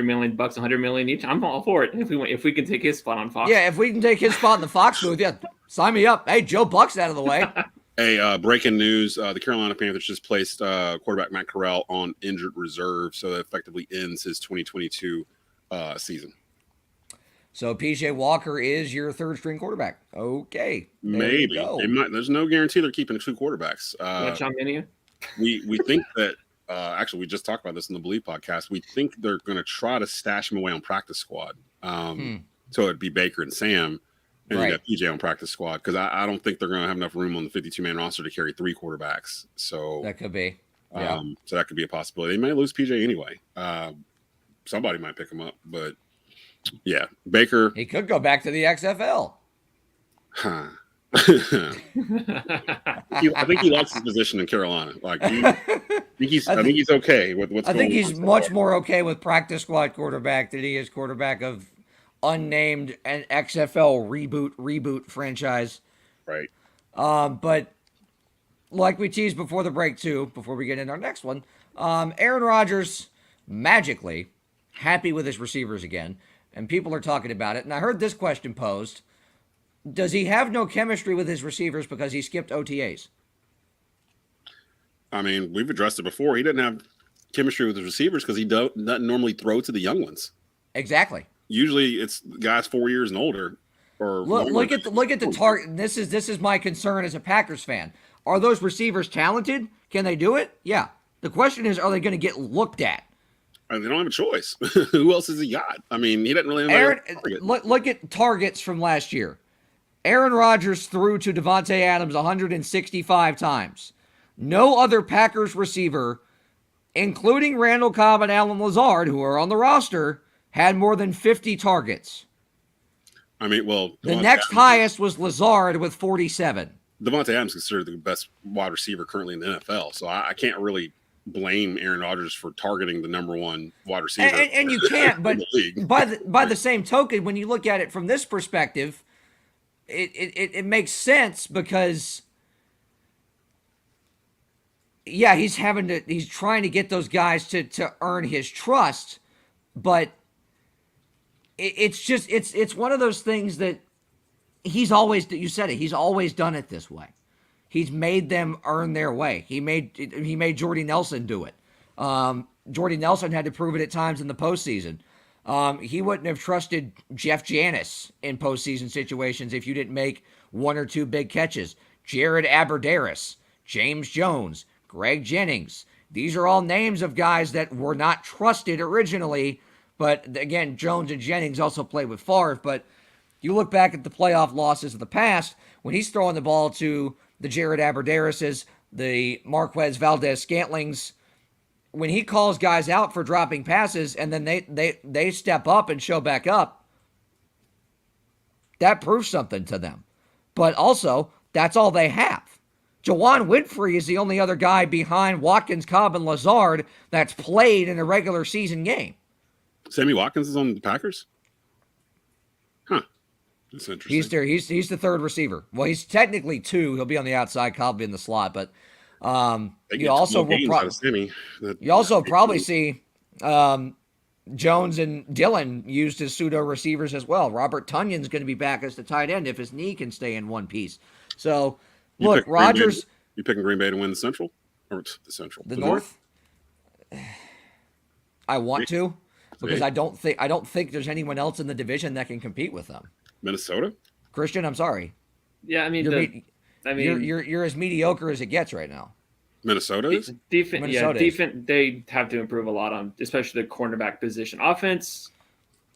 million, $100 million each, I'm all for it. If we can take his spot on Fox. Yeah, if we can take his spot in the Fox booth, yeah, sign me up. Hey, Joe Buck's out of the way. Hey, breaking news: the Carolina Panthers just placed quarterback Matt Corral on injured reserve, so that effectively ends his 2022 season. So PJ Walker is your third string quarterback. Okay, maybe they might. There's no guarantee they're keeping 2 quarterbacks. We think that. Actually, we just talked about this in the Believe podcast. We think they're going to try to stash him away on practice squad. So it'd be Baker and Sam. And you got PJ on practice squad because I don't think they're going to have enough room on the 52-man roster to carry 3 quarterbacks. So that could be, so that could be a possibility. They may lose PJ anyway. Somebody might pick him up, but yeah, Baker. He could go back to the XFL. I think he likes his position in Carolina. Like, I think he's okay with what's. I think he's much more okay with practice squad quarterback than he is quarterback of unnamed and XFL reboot franchise. Right. But like we teased before the break too, before we get into our next one, Aaron Rodgers magically happy with his receivers again, and people are talking about it. And I heard this question posed: does he have no chemistry with his receivers because he skipped OTAs? I mean, we've addressed it before. He doesn't have chemistry with his receivers because he doesn't normally throw to the young ones. Exactly. Usually, it's guys 4 years and older. Or look at the target. This is my concern as a Packers fan. Are those receivers talented? Can they do it? Yeah. The question is, are they going to get looked at? They don't have a choice. Who else has he got? I mean, he doesn't really have look at targets from last year. Aaron Rodgers threw to Devontae Adams 165 times. No other Packers receiver, including Randall Cobb and Alan Lazard, who are on the roster, had more than 50 targets. I mean, well, the next highest was Lazard with 47. Devontae Adams is considered the best wide receiver currently in the NFL, so I can't really blame Aaron Rodgers for targeting the number 1 wide receiver. And you can't, but by the same token, when you look at it from this perspective, it makes sense because, yeah, he's trying to get those guys to earn his trust, but it's one of those things that he's always, you said it, he's always done it this way. He's made them earn their way. He made Jordy Nelson do it. Jordy Nelson had to prove it at times in the postseason. He wouldn't have trusted Jeff Janis in postseason situations if you didn't make 1 or 2 big catches. Jared Abbrederis, James Jones, Greg Jennings. These are all names of guys that were not trusted originally. But again, Jones and Jennings also played with Favre. But you look back at the playoff losses of the past, when he's throwing the ball to the Jared Abberdarises, the Marquez Valdez-Scantlings, when he calls guys out for dropping passes and then they step up and show back up, that proves something to them. But also, that's all they have. Juwan Winfrey is the only other guy behind Watkins, Cobb, and Lazard that's played in a regular season game. Sammy Watkins is on the Packers? Huh. That's interesting. He's the third receiver. Well, he's technically 2. He'll be on the outside, Cobb will be in the slot, but you also probably see Jones and Dillon used as pseudo receivers as well. Robert Tunyon's going to be back as the tight end if his knee can stay in one piece. So, look, Rodgers. You picking Green Bay to win the Central or the Central? The North? I want to because I don't think there's anyone else in the division that can compete with them. Minnesota? Christian, I'm sorry. Yeah, I mean, you're as mediocre as it gets right now. Minnesota is? Defense, they have to improve a lot on, especially the cornerback position. Offense,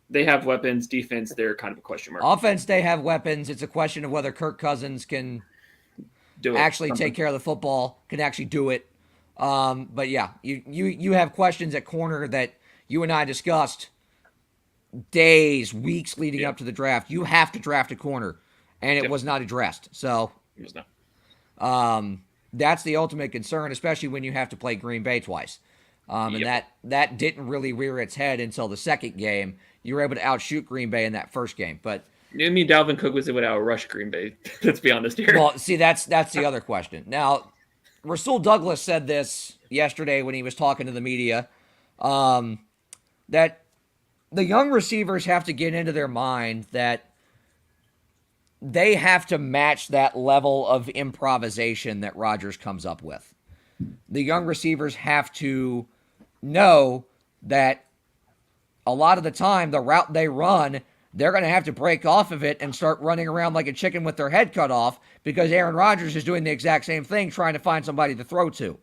they have weapons. Defense, they're kind of a question mark. Offense, they have weapons. It's a question of whether Kirk Cousins can take care of the football, can actually do it. But yeah, you have questions at corner that you and I discussed days, weeks leading up to the draft. You have to draft a corner, and it was not addressed. So it was not. That's the ultimate concern, especially when you have to play Green Bay twice. And that didn't really rear its head until the second game. You were able to outshoot Green Bay in that first game. But I mean, Dalvin Cook was able to outrush Green Bay. Let's be honest here. Well, see, that's the other question. Now, Rasul Douglas said this yesterday when he was talking to the media, that the young receivers have to get into their mind that they have to match that level of improvisation that Rodgers comes up with. The young receivers have to know that a lot of the time, the route they run, they're going to have to break off of it and start running around like a chicken with their head cut off because Aaron Rodgers is doing the exact same thing, trying to find somebody to throw to.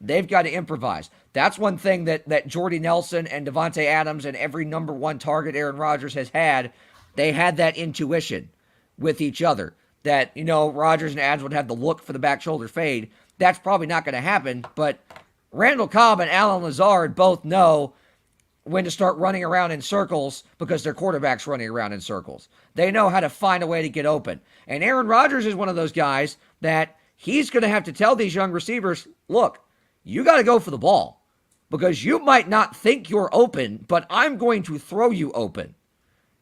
They've got to improvise. That's one thing that Jordy Nelson and Devontae Adams and every number one target Aaron Rodgers has had. They had that intuition with each other that, Rodgers and Adams would have the look for the back shoulder fade. That's probably not going to happen, but Randall Cobb and Alan Lazard both know when to start running around in circles because their quarterback's running around in circles. They know how to find a way to get open. And Aaron Rodgers is one of those guys that he's going to have to tell these young receivers, look, you got to go for the ball because you might not think you're open, but I'm going to throw you open.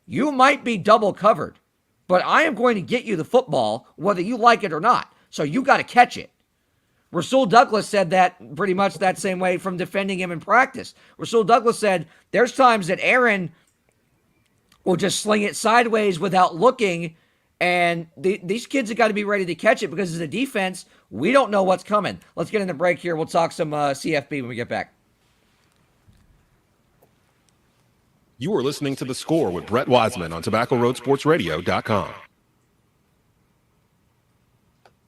You might be double covered, but I am going to get you the football whether you like it or not. So you got to catch it. Rasul Douglas said that pretty much that same way from defending him in practice. Rasul Douglas said there's times that Aaron will just sling it sideways without looking, and these kids have got to be ready to catch it because as a defense, we don't know what's coming. Let's get in the break here. We'll talk some CFB when we get back. You are listening to The Score with Brett Wiseman on TobaccoRoadSportsRadio.com.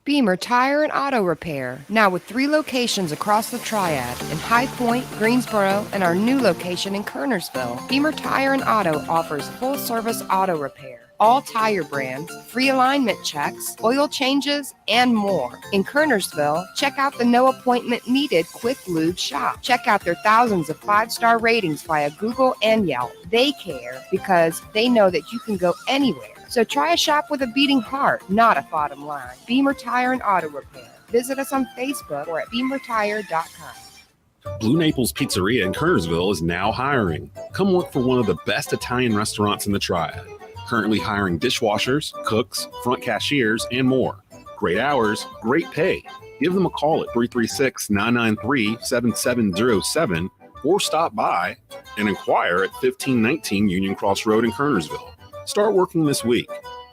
Beamer Tire and Auto Repair, now with 3 locations across the Triad in High Point, Greensboro, and our new location in Kernersville. Beamer Tire and Auto offers full-service auto repair, all tire brands, free alignment checks, oil changes, and more. In Kernersville, check out the no appointment needed Quick Lube shop. Check out their thousands of 5-star ratings via Google and Yelp. They care because they know that you can go anywhere. So try a shop with a beating heart, not a bottom line. Beamer Tire and Auto Repair. Visit us on Facebook or at beamertire.com. Blue Naples Pizzeria in Kernersville is now hiring. Come work for one of the best Italian restaurants in the Triad. Currently hiring dishwashers, cooks, front cashiers, and more. Great hours, great pay. Give them a call at 336-993-7707 or stop by and inquire at 1519 Union Cross Road in Kernersville. Start working this week.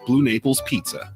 Blue Naples Pizza.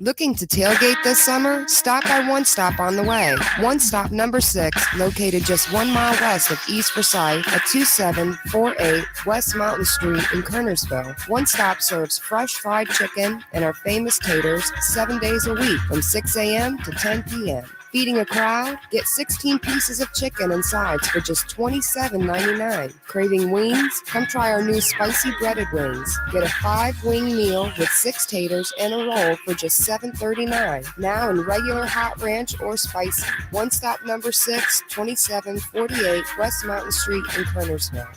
Looking to tailgate this summer? Stop by One Stop on the way. One Stop number 6, located just 1 mile west of East Forsyth at 2748 West Mountain Street in Kernersville. One Stop serves fresh fried chicken and our famous taters 7 days a week from 6 a.m. to 10 p.m. Feeding a crowd? Get 16 pieces of chicken and sides for just $27.99. Craving wings? Come try our new spicy breaded wings. Get a 5-wing meal with 6 taters and a roll for just $7.39. Now in regular hot ranch or spicy. One Stop number 6, 2748 West Mountain Street in Kernersville.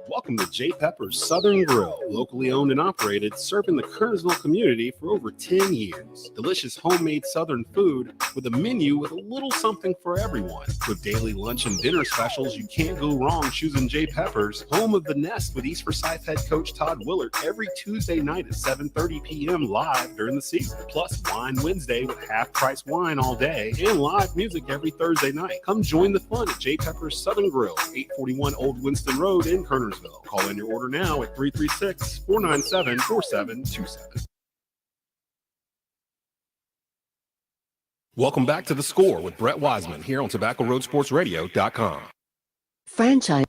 Welcome to J. Pepper's Southern Grill, locally owned and operated, serving the Kernersville community for over 10 years. Delicious homemade Southern food with a menu with a little something for everyone. With daily lunch and dinner specials, you can't go wrong choosing J. Pepper's, home of the Nest with East Forsyth head coach Todd Willard every Tuesday night at 7:30 p.m. live during the season. Plus Wine Wednesday with half-price wine all day and live music every Thursday night. Come join the fun at J. Pepper's Southern Grill, 841 Old Winston Road in Kernersville. Call in your order now at 336-497-4727. Welcome back to The Score with Brett Wiseman here on TobaccoRoadSportsRadio.com. Franchise.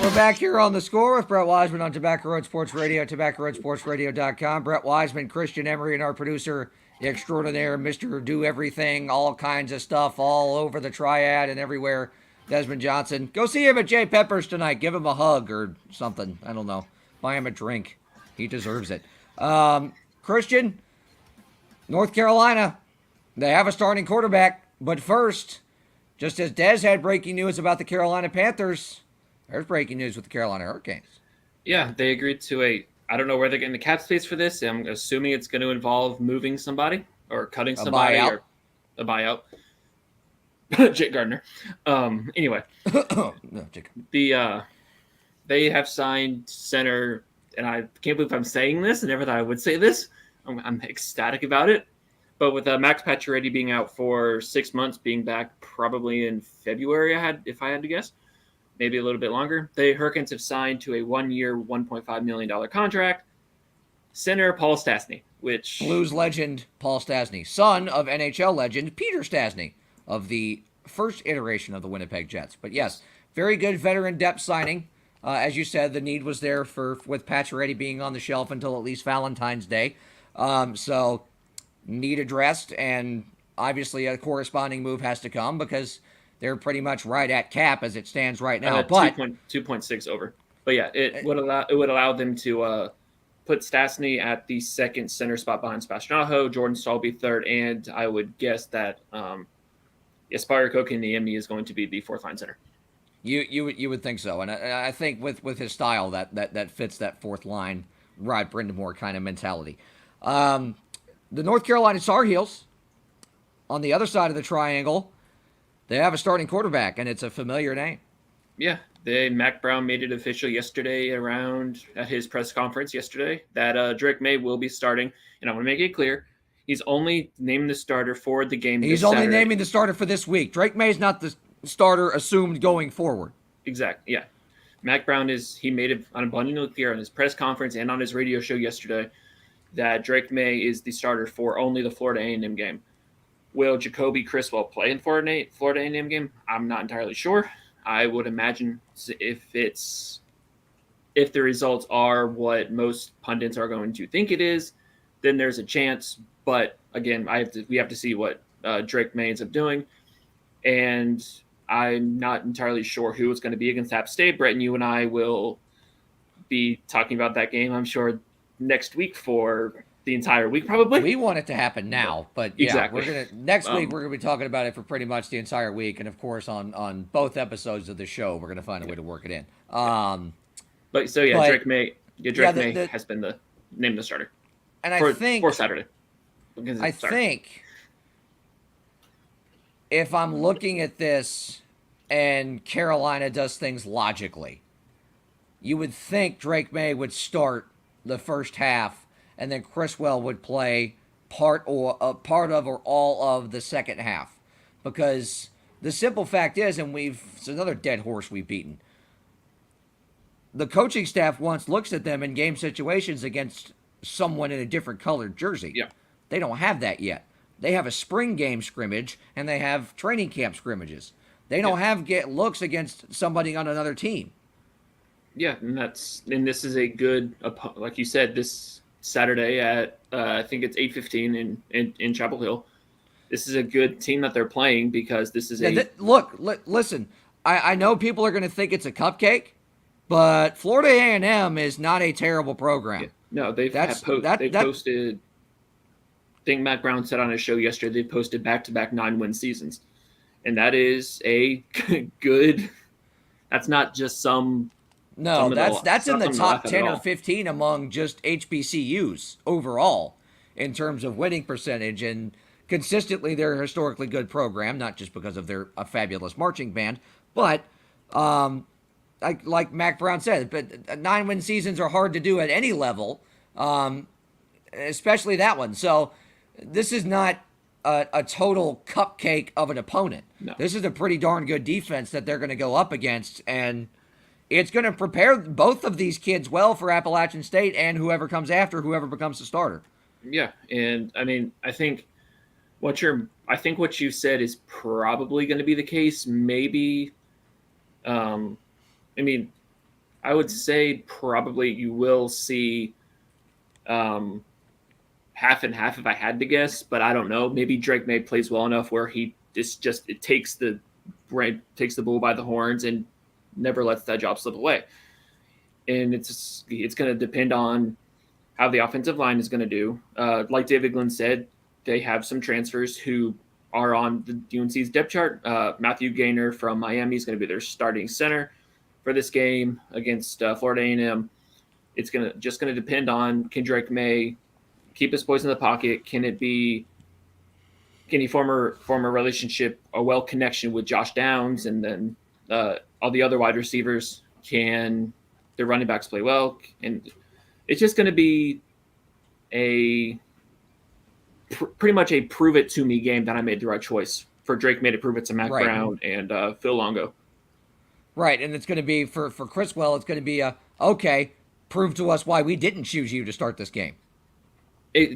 We're back here on The Score with Brett Wiseman on Tobacco Road Sports Radio, TobaccoRoadSportsRadio.com. Brett Wiseman, Christian Emery, and our producer extraordinaire, Mr. Do Everything, all kinds of stuff all over the Triad and everywhere, Desmond Johnson. Go see him at J. Pepper's tonight. Give him a hug or something. I don't know. Buy him a drink. He deserves it. Christian, North Carolina, they have a starting quarterback. But first, just as Des had breaking news about the Carolina Panthers, there's breaking news with the Carolina Hurricanes. Yeah, they agreed to I don't know where they're getting the cap space for this. I'm assuming it's going to involve moving somebody or cutting somebody or a buyout. Jake Gardner. Anyway, No, Jake. They have signed center, and I can't believe I'm saying this. I never thought I would say this. I'm ecstatic about it. But with Max Pacioretty being out for 6 months, being back probably in February, if I had to guess, maybe a little bit longer, the Hurricanes have signed to a 1-year, $1.5 million contract. Center Paul Stastny, which Blues legend Paul Stastny, son of NHL legend Peter Stastny of the first iteration of the Winnipeg Jets. But yes, very good veteran depth signing. As you said, the need was there with Pacioretty being on the shelf until at least Valentine's Day. So need addressed, and obviously a corresponding move has to come because they're pretty much right at cap as it stands right now. But 2.6 over. But yeah, it would allow them to put Stastny at the second center spot behind Sebastian Aho, Jordan Staal be third, and I would guess that Aspire Kokiniemi is going to be the fourth line center. You would think so, and I think with his style that fits that fourth line Rod Brindamore kind of mentality. The North Carolina Tar Heels, on the other side of the triangle, they have a starting quarterback, and it's a familiar name. Yeah, Mac Brown made it official yesterday at his press conference yesterday that Drake May will be starting, and I want to make it clear, he's only named the starter for the game. He's only naming the starter for this week. Drake May is not the starter assumed going forward. Exactly, yeah. Mac Brown he made it abundantly clear on his press conference and on his radio show yesterday that Drake May is the starter for only the Florida A&M game. Will Jacoby Criswell play in Florida A&M game? I'm not entirely sure. I would imagine if the results are what most pundits are going to think it is, then there's a chance. But again, we have to see what Drake May ends up doing, and I'm not entirely sure who it's going to be against App State. Brett and you and I will be talking about that game, I'm sure, next week for the entire week, probably. We want it to happen now, but yeah, exactly. Next week we're gonna be talking about it for pretty much the entire week, and of course on both episodes of the show we're gonna find a way to work it in. Drake May, has been named the starter, and I think for Saturday. I think if I'm looking at this and Carolina does things logically, you would think Drake May would start the first half, and then Criswell would play part of or all of the second half. Because the simple fact is, and it's another dead horse we've beaten, the coaching staff once looks at them in game situations against someone in a different colored jersey. Yeah. They don't have that yet. They have a spring game scrimmage, and they have training camp scrimmages. They don't have looks against somebody on another team. Yeah, and this is a good, like you said, this Saturday at I think it's 8:15 in Chapel Hill. This is a good team that they're playing because this is listen. I know people are going to think it's a cupcake, but Florida A&M is not a terrible program. Yeah. No, they posted. I think Matt Brown said on his show yesterday they posted back-to-back 9-win seasons, and that is a good. That's not just some. No, that's in the top 10 or 15 among just HBCUs overall in terms of winning percentage, and consistently they're a historically good program, not just because of their fabulous marching band, but like Mac Brown said, but 9-win seasons are hard to do at any level, especially that one. So this is not a total cupcake of an opponent. No. This is a pretty darn good defense that they're going to go up against, and it's going to prepare both of these kids well for Appalachian State and whoever comes after, whoever becomes the starter. Yeah, and I mean, I think what you said is probably going to be the case. Maybe, I would say probably you will see half and half if I had to guess, but I don't know. Maybe Drake May plays well enough where he takes the bull by the horns and never lets that job slip away. And it's going to depend on how the offensive line is going to do. Like David Glenn said, they have some transfers who are on the UNC's depth chart. Matthew Gaynor from Miami is going to be their starting center for this game against Florida A&M. It's going to depend on, can Drake May keep his poise in the pocket? Can Can he form a relationship, a well connection with Josh Downs, and then all the other wide receivers? Can their running backs play well? And it's just going to be pretty much a prove it to me game that I made the right choice. For Drake made it prove it to Mac Brown and Phil Longo. Right, and it's going to be for Criswell. It's going to be okay. Prove to us why we didn't choose you to start this game.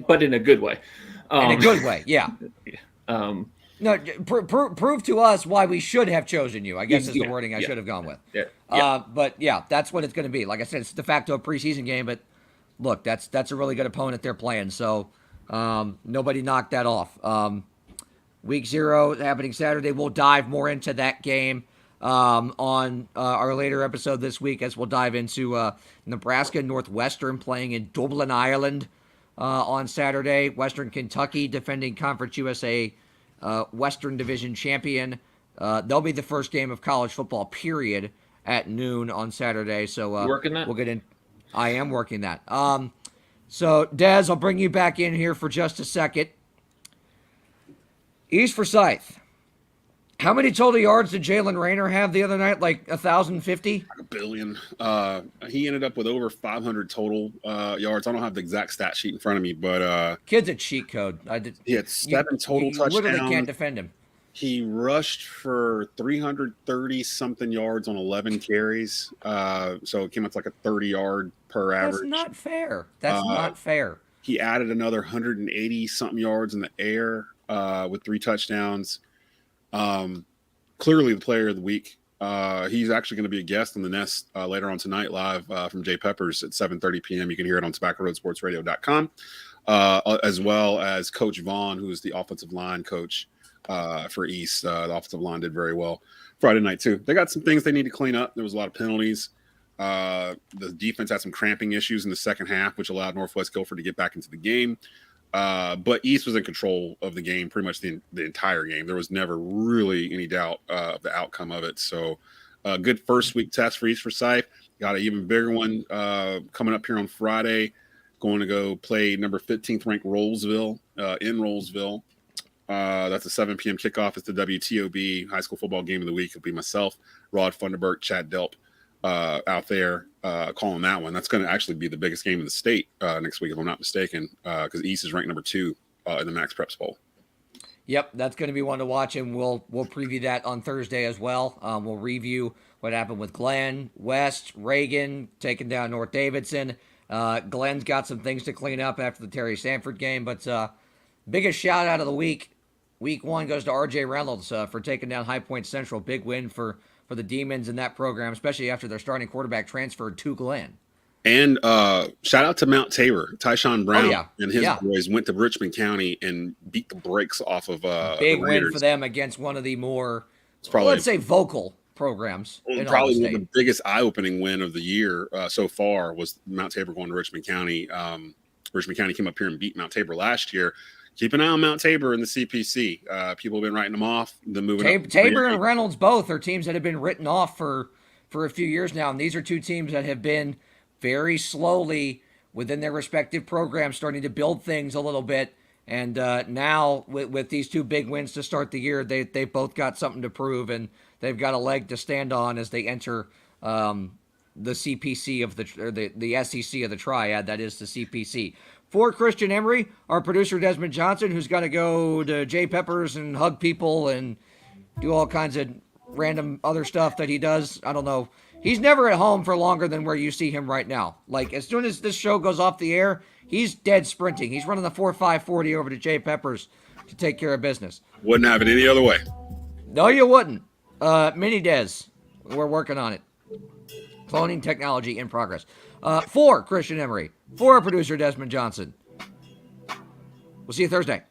But in a good way. In a good way, yeah. No, prove to us why we should have chosen you, I guess is the wording I should have gone with. But yeah, that's what it's going to be. Like I said, it's de facto a preseason game, but look, that's a really good opponent they're playing, so nobody knocked that off. Week 0 happening Saturday. We'll dive more into that game on our later episode this week, as we'll dive into Nebraska Northwestern playing in Dublin, Ireland on Saturday. Western Kentucky defending Conference USA Western Division champion. They'll be the first game of college football, period, at noon on Saturday. So working that? We'll get in. I am working that. So, Dez, I'll bring you back in here for just a second. East Forsyth. How many total yards did Jalen Rayner have the other night? Like 1,050? Like a billion. He ended up with over 500 total yards. I don't have the exact stat sheet in front of me, but kid's a cheat code. He had 7 total touchdowns. You literally can't defend him. He rushed for 330 something yards on 11 carries. So it came up to like a 30-yard per average. That's not fair. That's not fair. He added another 180 something yards in the air with 3 touchdowns. Clearly the player of the week. He's actually going to be a guest on the Nest later on tonight, live from Jay Peppers at 7:30 p.m. You can hear it on TobaccoRoadSportsRadio.com, as well as Coach Vaughn, who is the offensive line coach for East. The offensive line did very well Friday night too. They got some things they need to clean up. There was a lot of penalties. The defense had some cramping issues in the second half, which allowed Northwest Guilford to get back into the game. But East was in control of the game pretty much the entire game. There was never really any doubt of the outcome of it. So a good first week test for East Forsyth. Got an even bigger one coming up here on Friday. Going to go play number 15th ranked Rollsville in Rollsville. That's a 7 p.m. kickoff. It's the WTOB high school football game of the week. It'll be myself, Rod Funderburk, Chad Delp out there calling that one. That's going to actually be the biggest game in the state next week, if I'm not mistaken, because East is ranked number 2 in the Max Preps poll. Yep, that's going to be one to watch, and we'll preview that on Thursday as well. We'll review what happened with Glenn, West, Reagan, taking down North Davidson. Glenn's got some things to clean up after the Terry Sanford game, but biggest shout out of the week. Week 1 goes to R.J. Reynolds for taking down High Point Central. Big win for the Demons in that program, especially after their starting quarterback transferred to Glenn. And shout out to Mount Tabor. Tyshawn Brown and his boys went to Richmond County and beat the brakes off of big win for them against one of the more, let's say, vocal programs. Probably one of the biggest eye-opening win of the year so far was Mount Tabor going to Richmond County. Richmond County came up here and beat Mount Tabor last year. Keep an eye on Mount Tabor in the CPC. People have been writing them off. Tabor and Reynolds both are teams that have been written off for a few years now, and these are two teams that have been very slowly within their respective programs starting to build things a little bit. And now with these 2 big wins to start the year, they both got something to prove, and they've got a leg to stand on as they enter the CPC of the SEC of the Triad. That is the CPC. For Christian Emery, our producer Desmond Johnson, who's got to go to Jay Peppers and hug people and do all kinds of random other stuff that he does. I don't know. He's never at home for longer than where you see him right now. Like, as soon as this show goes off the air, he's dead sprinting. He's running the 4.540 over to Jay Peppers to take care of business. Wouldn't have it any other way. No, you wouldn't. Mini Dez, we're working on it. Cloning technology in progress. For Christian Emery, for our producer Desmond Johnson. We'll see you Thursday.